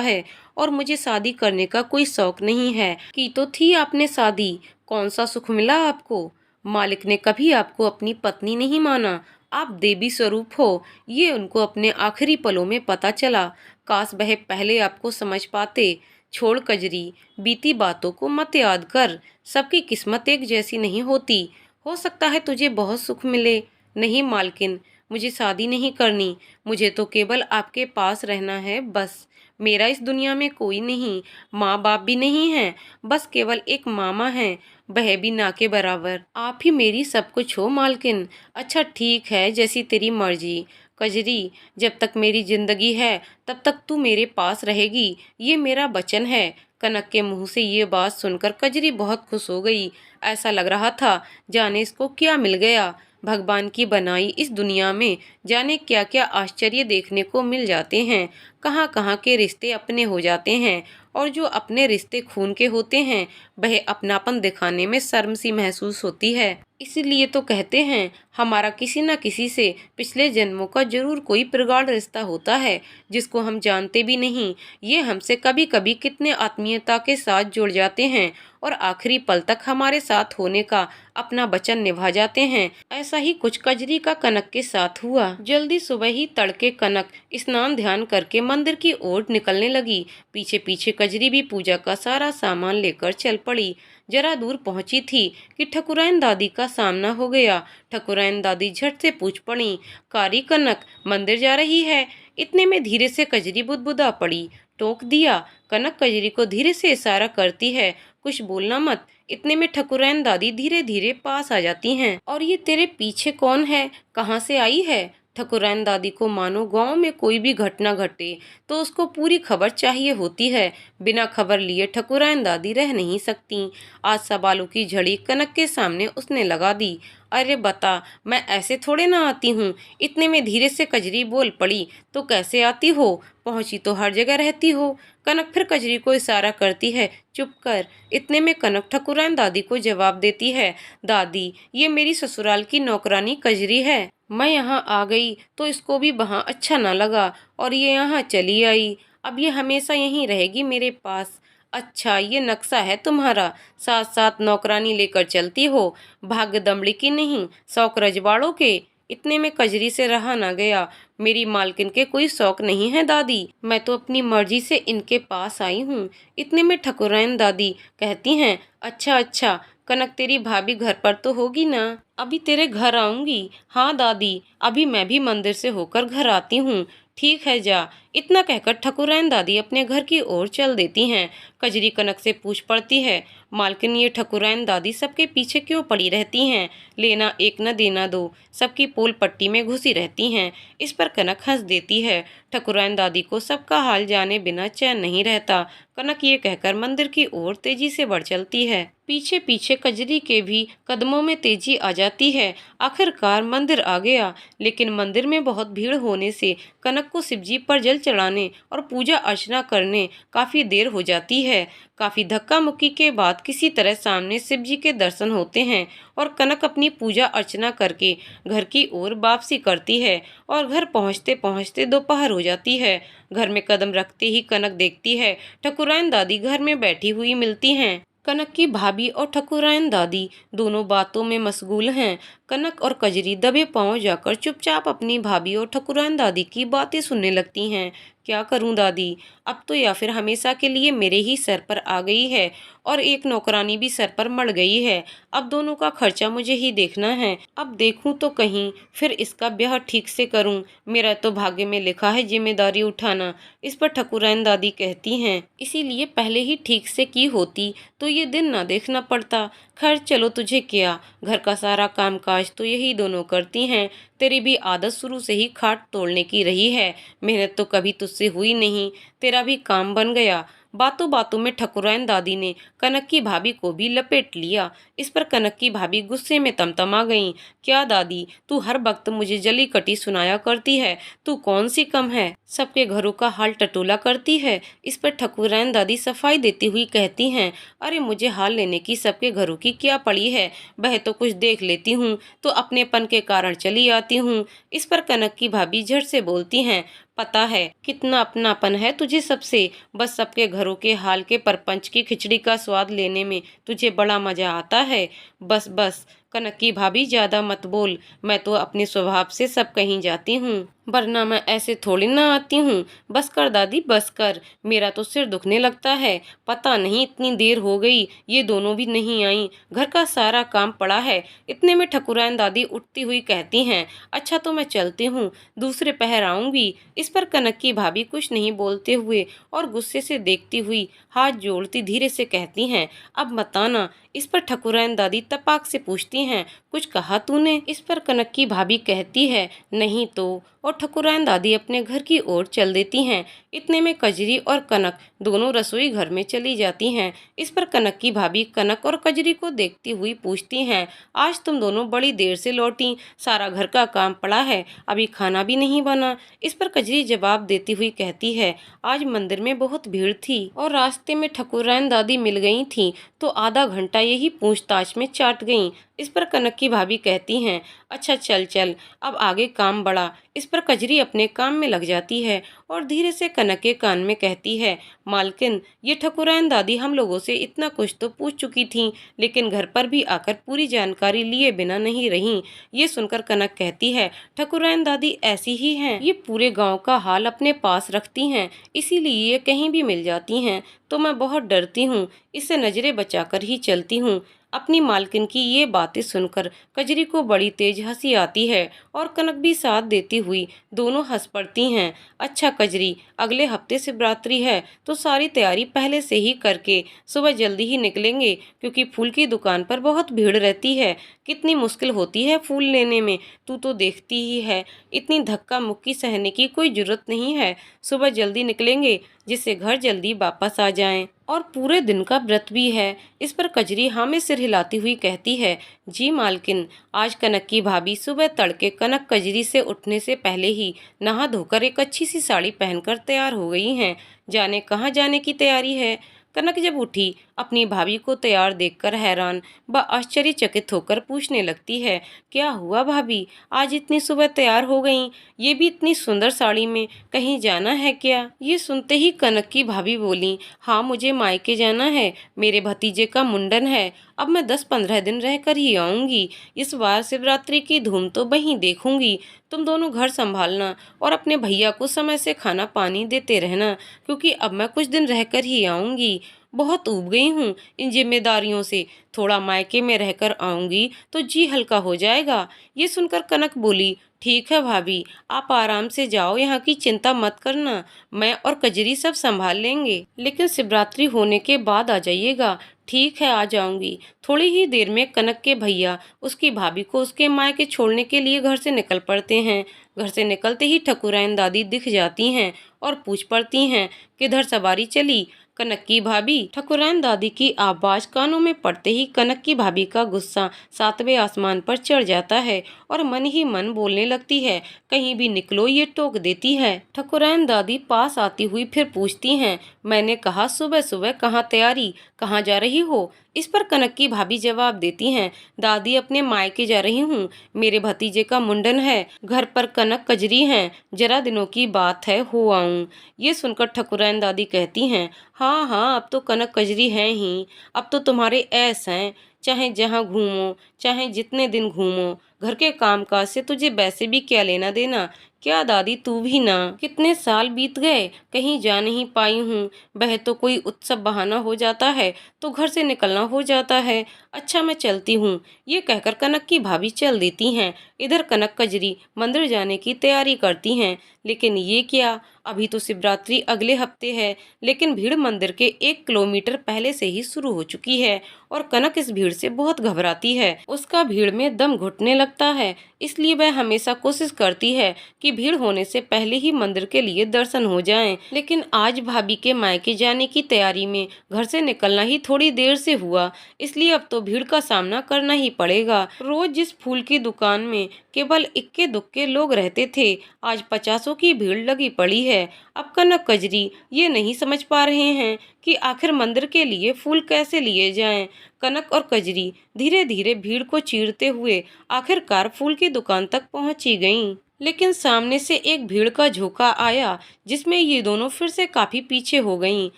है और मुझे शादी करने का कोई शौक नहीं है। की तो थी आपने शादी, कौन सा सुख मिला आपको? मालिक ने कभी आपको अपनी पत्नी नहीं माना, आप देवी स्वरूप हो, ये उनको अपने आखिरी पलों में पता चला। काश वह पहले आपको समझ पाते। छोड़ कजरी, बीती बातों को मत याद कर, सबकी किस्मत एक जैसी नहीं होती, हो सकता है तुझे बहुत सुख मिले। नहीं मालकिन, मुझे शादी नहीं करनी, मुझे तो केवल आपके पास रहना है बस। मेरा इस दुनिया में कोई नहीं, माँ बाप भी नहीं है, बस केवल एक मामा है, वह भी ना के बराबर। आप ही मेरी सब कुछ हो मालकिन। अच्छा ठीक है, जैसी तेरी मर्जी। कजरी, जब तक मेरी जिंदगी है तब तक तू मेरे पास रहेगी, ये मेरा वचन है। कनक के मुंह से ये बात सुनकर कजरी बहुत खुश हो गई। ऐसा लग रहा था जाने इसको क्या मिल गया। भगवान की बनाई इस दुनिया में जाने क्या क्या आश्चर्य देखने को मिल जाते हैं, कहाँ कहाँ के रिश्ते अपने हो जाते हैं, और जो अपने रिश्ते खून के होते हैं वह अपनापन दिखाने में शर्म सी महसूस होती है। इसीलिए तो कहते हैं हमारा किसी न किसी से पिछले जन्मों का जरूर कोई प्रगाढ़ रिश्ता होता है, जिसको हम जानते भी नहीं। ये हमसे कभी कभी कितने आत्मीयता के साथ जुड़ जाते हैं और आखिरी पल तक हमारे साथ होने का अपना वचन निभा जाते हैं। ऐसा ही कुछ कजरी का कनक के साथ हुआ। जल्दी सुबह ही तड़के कनक स्नान ध्यान करके मंदिर की ओर निकलने लगी। पीछे पीछे कजरी भी पूजा का सारा सामान लेकर चल पड़ी। जरा दूर पहुंची थी कि ठकुराइन दादी का सामना हो गया। ठकुराइन दादी झट से पूछ पड़ी, कारी कनक, मंदिर जा रही है? इतने में धीरे से कजरी बुदबुदा पड़ी। टोक दिया। कनक कजरी को धीरे से इशारा करती है, कुछ बोलना मत। इतने में ठकुराइन दादी धीरे धीरे पास आ जाती हैं। और ये तेरे पीछे कौन है, कहाँ से आई है? ठकुराइन दादी को मानो गांव में कोई भी घटना घटे तो उसको पूरी खबर चाहिए होती है। बिना खबर लिए ठकुराइन दादी रह नहीं सकती। आज सवालों की झड़ी कनक के सामने उसने लगा दी। अरे बता, मैं ऐसे थोड़े ना आती हूँ। इतने में धीरे से कजरी बोल पड़ी, तो कैसे आती हो? पहुंची तो हर जगह रहती हो। कनक फिर कजरी को इशारा करती है, चुप कर। इतने में कनक ठकुराइन दादी को जवाब देती है, दादी, ये मेरी ससुराल की नौकरानी कजरी है। मैं यहाँ आ गई तो इसको भी वहाँ अच्छा ना लगा और ये यहाँ चली आई। अब ये हमेशा यहीं रहेगी मेरे पास। अच्छा, ये नक्शा है तुम्हारा, साथ साथ नौकरानी लेकर चलती हो, भाग्य दमड़ी की नहीं, शौक रजवाड़ों के। इतने में कजरी से रहा ना गया, मेरी मालकिन के कोई शौक नहीं है दादी, मैं तो अपनी मर्जी से इनके पास आई हूँ। इतने में ठकुराइन दादी कहती हैं, अच्छा अच्छा कनक, तेरी भाभी घर पर तो होगी ना? अभी तेरे घर आऊंगी। हाँ दादी, अभी मैं भी मंदिर से होकर घर आती हूँ। ठीक है जा। इतना कहकर ठकुराइन दादी अपने घर की ओर चल देती हैं। कजरी कनक से पूछ पड़ती है, मालकिन ये ठकुराइन दादी सबके पीछे क्यों पड़ी रहती हैं? लेना एक न देना दो, सबकी पोल पट्टी में घुसी रहती हैं। इस पर कनक हंस देती है। ठकुराइन दादी को सबका हाल जाने बिना चैन नहीं रहता। कनक ये कहकर मंदिर की ओर तेजी से बढ़ चलती है। पीछे पीछे कजरी के भी कदमों में तेजी आ जाती है। आखिरकार मंदिर आ गया, लेकिन मंदिर में बहुत भीड़ होने से कनक को शिवजी पर जल चढ़ाने और पूजा अर्चना करने काफी देर हो जाती है। काफी धक्का मुक्की के बाद किसी तरह सामने शिवजी के दर्शन होते हैं और कनक अपनी पूजा अर्चना करके घर की ओर वापसी करती है और घर पहुंचते पहुंचते दोपहर हो जाती है। घर में कदम रखते ही कनक देखती है ठकुराइन दादी घर में बैठी हुई मिलती हैं। कनक की भाभी और ठकुराइन दादी दोनों बातों में मशगूल हैं। कनक और कजरी दबे पांव जाकर चुपचाप अपनी भाभी और ठकुराइन दादी की बातें सुनने लगती हैं। क्या करूं दादी, अब तो या फिर हमेशा के लिए मेरे ही सर पर आ गई है और एक नौकरानी भी सर पर मर गई है। अब दोनों का खर्चा मुझे ही देखना है। अब देखूं तो कहीं फिर इसका ब्याह ठीक से करूं। मेरा तो भाग्य में लिखा है जिम्मेदारी उठाना। इस पर ठकुराइन दादी कहती हैं, इसीलिए पहले ही ठीक से की होती तो ये दिन ना देखना पड़ता। खैर चलो, तुझे क्या, घर का सारा कामकाज तो यही दोनों करती हैं। तेरी भी आदत शुरू से ही खाट तोड़ने की रही है। मेहनत तो कभी तुझसे हुई नहीं, तेरा भी काम बन गया। बातों बातों में ठकुराइन दादी ने कनक की भाभी को भी लपेट लिया। इस पर कनक की भाभी गुस्से में तमतमा गईं। क्या दादी, तू हर वक्त मुझे जली कटी सुनाया करती है, तू कौन सी कम है, सबके घरों का हाल टटोला करती है। इस पर ठकुराइन दादी सफाई देती हुई कहती हैं, अरे मुझे हाल लेने की सबके घरों की क्या पड़ी है, वह तो कुछ देख लेती हूँ तो अपनेपन के कारण चली आती हूँ। इस पर कनक की भाभी झट से बोलती हैं, पता है कितना अपनापन है तुझे सबसे, बस सबके घरों के हाल के परपंच की खिचड़ी का स्वाद लेने में तुझे बड़ा मजा आता है। बस बस कनक की भाभी ज्यादा मत बोल, मैं तो अपने स्वभाव से सब कहीं जाती हूँ, वरना मैं ऐसे थोड़ी ना आती हूँ। बस कर दादी बस कर, मेरा तो सिर दुखने लगता है। पता नहीं इतनी देर हो गई, ये दोनों भी नहीं आई, घर का सारा काम पड़ा है। इतने में ठकुराइन दादी उठती हुई कहती हैं, अच्छा तो मैं चलती हूँ, दूसरे पहर आऊंगी। इस पर कनक की भाभी कुछ नहीं बोलते हुए और गुस्से से देखती हुई हाथ जोड़ती धीरे से कहती हैं, अब मत आना। इस पर ठकुराइन दादी तपाक से पूछती हैं, कुछ कहा तूने? इस पर कनक की भाभी कहती है, नहीं तो, और ठकुराइन दादी अपने घर की ओर चल देती हैं। इतने में कजरी और कनक दोनों रसोई घर में चली जाती हैं। इस पर कनक की भाभी कनक और कजरी को देखती हुई पूछती हैं, आज तुम दोनों बड़ी देर से लौटी, सारा घर का काम पड़ा है, अभी खाना भी नहीं बना। इस पर कजरी जवाब देती हुई कहती है, आज मंदिर में बहुत भीड़ थी और रास्ते में ठकुराइन दादी मिल गई थी तो आधा घंटा यही पूछताछ में चाट गईं। इस पर कनक की भाभी कहती हैं, अच्छा चल चल, अब आगे काम बढ़ा। इस पर कजरी अपने काम में लग जाती है और धीरे से कनक के कान में कहती है, मालकिन ये ठकुराइन दादी हम लोगों से इतना कुछ तो पूछ चुकी थी, लेकिन घर पर भी आकर पूरी जानकारी लिए बिना नहीं रही। ये सुनकर कनक कहती है, ठकुराइन दादी ऐसी ही हैं, ये पूरे गांव का हाल अपने पास रखती हैं, इसीलिए ये कहीं भी मिल जाती हैं तो मैं बहुत डरती हूँ, इससे नजरें बचाकर ही चलती हूँ। अपनी मालकिन की ये बातें सुनकर कजरी को बड़ी तेज हंसी आती है और कनक भी साथ देती हुई दोनों हंस पड़ती हैं। अच्छा कजरी, अगले हफ्ते शिवरात्रि है तो सारी तैयारी पहले से ही करके सुबह जल्दी ही निकलेंगे, क्योंकि फूल की दुकान पर बहुत भीड़ रहती है। कितनी मुश्किल होती है फूल लेने में, तू तो देखती ही है। इतनी धक्का मुक्की सहने की कोई जरूरत नहीं है। सुबह जल्दी निकलेंगे जिससे घर जल्दी वापस आ जाएं। और पूरे दिन का व्रत भी है। इस पर कजरी हाँ में सिर हिलाती हुई कहती है, जी मालकिन। आज कनक की भाभी सुबह तड़के कनक कजरी से उठने से पहले ही नहा धोकर एक अच्छी सी साड़ी पहनकर तैयार हो गई हैं। जाने कहाँ जाने की तैयारी है। कनक जब उठी अपनी भाभी को तैयार देखकर हैरान व आश्चर्यचकित होकर पूछने लगती है, क्या हुआ भाभी, आज इतनी सुबह तैयार हो गईं, ये भी इतनी सुंदर साड़ी में, कहीं जाना है क्या? ये सुनते ही कनक की भाभी बोली, हाँ मुझे मायके जाना है, मेरे भतीजे का मुंडन है, अब मैं 10-15 दिन रहकर ही आऊंगी। इस बार शिवरात्रि की धूम तो वहीं देखूंगी। तुम दोनों घर संभालना और अपने भैया को समय से खाना पानी देते रहना, क्योंकि अब मैं कुछ दिन रहकर ही आऊंगी। बहुत ऊब गई हूँ इन जिम्मेदारियों से, थोड़ा मायके में रहकर आऊंगी तो जी हल्का हो जाएगा। ये सुनकर कनक बोली, ठीक है भाभी, आप आराम से जाओ, यहाँ की चिंता मत करना। मैं और कजरी सब संभाल लेंगे, लेकिन शिवरात्रि होने के बाद आ जाइएगा। ठीक है, आ जाऊंगी। थोड़ी ही देर में कनक के भैया उसकी भाभी को उसके मायके छोड़ने के लिए घर से निकल पड़ते हैं। घर से निकलते ही ठकुराइन दादी दिख जाती हैं और पूछ पड़ती हैं, किधर सवारी चली? कनक की भाभी। ठकुराइन दादी की आवाज कानों में पड़ते ही कनक की भाभी का गुस्सा सातवें आसमान पर चढ़ जाता है और मन ही मन बोलने लगती है, कहीं भी निकलो, ये टोक देती है। ठकुराइन दादी पास आती हुई फिर पूछती हैं, मैंने कहा सुबह सुबह कहाँ तैयारी, कहाँ जा रही हो? इस पर कनक की भाभी जवाब देती हैं, दादी अपने मायके जा रही हूँ, मेरे भतीजे का मुंडन है, घर पर कनक कजरी हैं, जरा दिनों की बात है, हो आऊं। ये सुनकर ठकुराइन दादी कहती हैं, हाँ हाँ, अब तो कनक कजरी हैं ही, अब तो तुम्हारे ऐस हैं, चाहे जहाँ घूमो, चाहे जितने दिन घूमो, घर के कामकाज से तुझे वैसे भी क्या लेना देना। क्या दादी, तू भी ना, कितने साल बीत गए, कहीं जा नहीं पाई हूँ। वह तो कोई उत्सव बहाना हो जाता है तो घर से निकलना हो जाता है। अच्छा, मैं चलती हूँ। ये कहकर कनक की भाभी चल देती हैं। इधर कनक कजरी मंदिर जाने की तैयारी करती हैं, लेकिन ये क्या, अभी तो शिवरात्रि अगले हफ्ते है, लेकिन भीड़ मंदिर के 1 किलोमीटर पहले से ही शुरू हो चुकी है और कनक इस भीड़ से बहुत घबराती है। उसका भीड़ में दम घुटने लगता है, इसलिए वह हमेशा कोशिश करती है कि भीड़ होने से पहले ही मंदिर के लिए दर्शन हो जाएं। लेकिन आज भाभी के मायके जाने की तैयारी में घर से निकलना ही थोड़ी देर से हुआ, इसलिए अब तो भीड़ का सामना करना ही पड़ेगा। रोज जिस फूल की दुकान में केवल इक्के दुक्के लोग रहते थे, आज 50 की भीड़ लगी पड़ी है। अब कनक कजरी ये नहीं समझ पा रहे हैं कि आखिर मंदिर के लिए फूल कैसे लिए जाएं। कनक और कजरी धीरे धीरे भीड़ को चीरते हुए आखिरकार फूल की दुकान तक पहुंची गईं। लेकिन सामने से एक भीड़ का झोंका आया, जिसमें ये दोनों फिर से काफी पीछे हो गईं।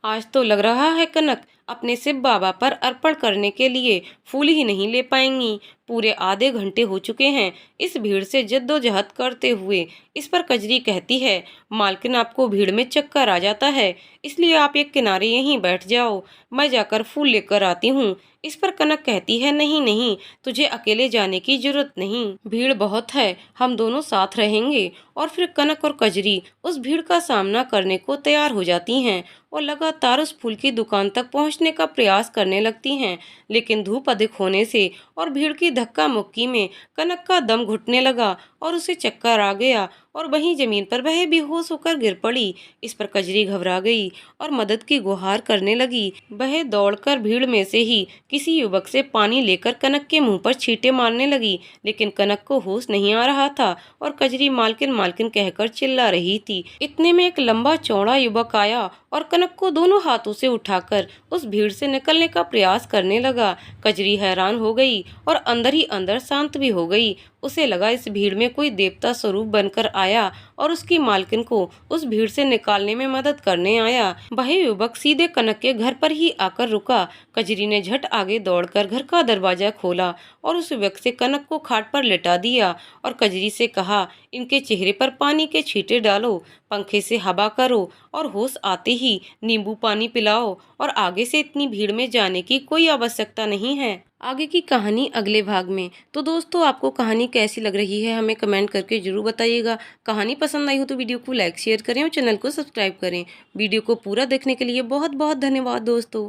आज तो लग रहा है कनक अपने शिव बाबा पर अर्पण करने के लिए फूल ही नहीं ले पाएंगी। पूरे आधे घंटे हो चुके हैं इस भीड़ से जद्दोजहद करते हुए। इस पर कजरी कहती है, मालकिन, आपको भीड़ में चक्कर आ जाता है, इसलिए आप एक किनारे यहीं बैठ जाओ, मैं जाकर फूल लेकर आती हूँ। इस पर कनक कहती है, नहीं नहीं, तुझे अकेले जाने की जरूरत नहीं, भीड़ बहुत है, हम दोनों साथ रहेंगे। और फिर कनक और कजरी उस भीड़ का सामना करने को तैयार हो जाती हैं और लगातार उस फूल की दुकान तक पहुंचने का प्रयास करने लगती हैं। लेकिन धूप अधिक होने से और भीड़ की धक्का मुक्की में कनक का दम घुटने लगा और उसे चक्कर आ गया और वहीं जमीन पर वह बेहोश होकर गिर पड़ी। इस पर कजरी घबरा गई और मदद की गुहार करने लगी। वह दौड़कर भीड़ में से ही किसी युवक से पानी लेकर कनक के मुंह पर छींटे मारने लगी, लेकिन कनक को होश नहीं आ रहा था और कजरी मालकिन मालकिन कहकर चिल्ला रही थी। इतने में एक लंबा चौड़ा युवक आया और कनक को दोनों हाथों से उठाकर उस भीड़ से निकलने का प्रयास करने लगा। कजरी हैरान हो गई और अंदर ही अंदर शांत भी हो गई। उसे लगा इस भीड़ में कोई देवता स्वरूप बनकर आया और उसकी मालकिन को उस भीड़ से निकालने में मदद करने आया। वह युवक सीधे कनक के घर पर ही आकर रुका। कजरी ने झट आगे दौड़कर घर का दरवाजा खोला और उस युवक से कनक को खाट पर लेटा दिया और कजरी से कहा, इनके चेहरे पर पानी के छींटे डालो, पंखे से हवा करो और होश आते ही नींबू पानी पिलाओ और आगे से इतनी भीड़ में जाने की कोई आवश्यकता नहीं है। आगे की कहानी अगले भाग में। तो दोस्तों, आपको कहानी कैसी लग रही है हमें कमेंट करके जरूर बताइएगा। कहानी पसंद आई हो तो वीडियो को लाइक शेयर करें और चैनल को सब्सक्राइब करें। वीडियो को पूरा देखने के लिए बहुत बहुत धन्यवाद दोस्तों।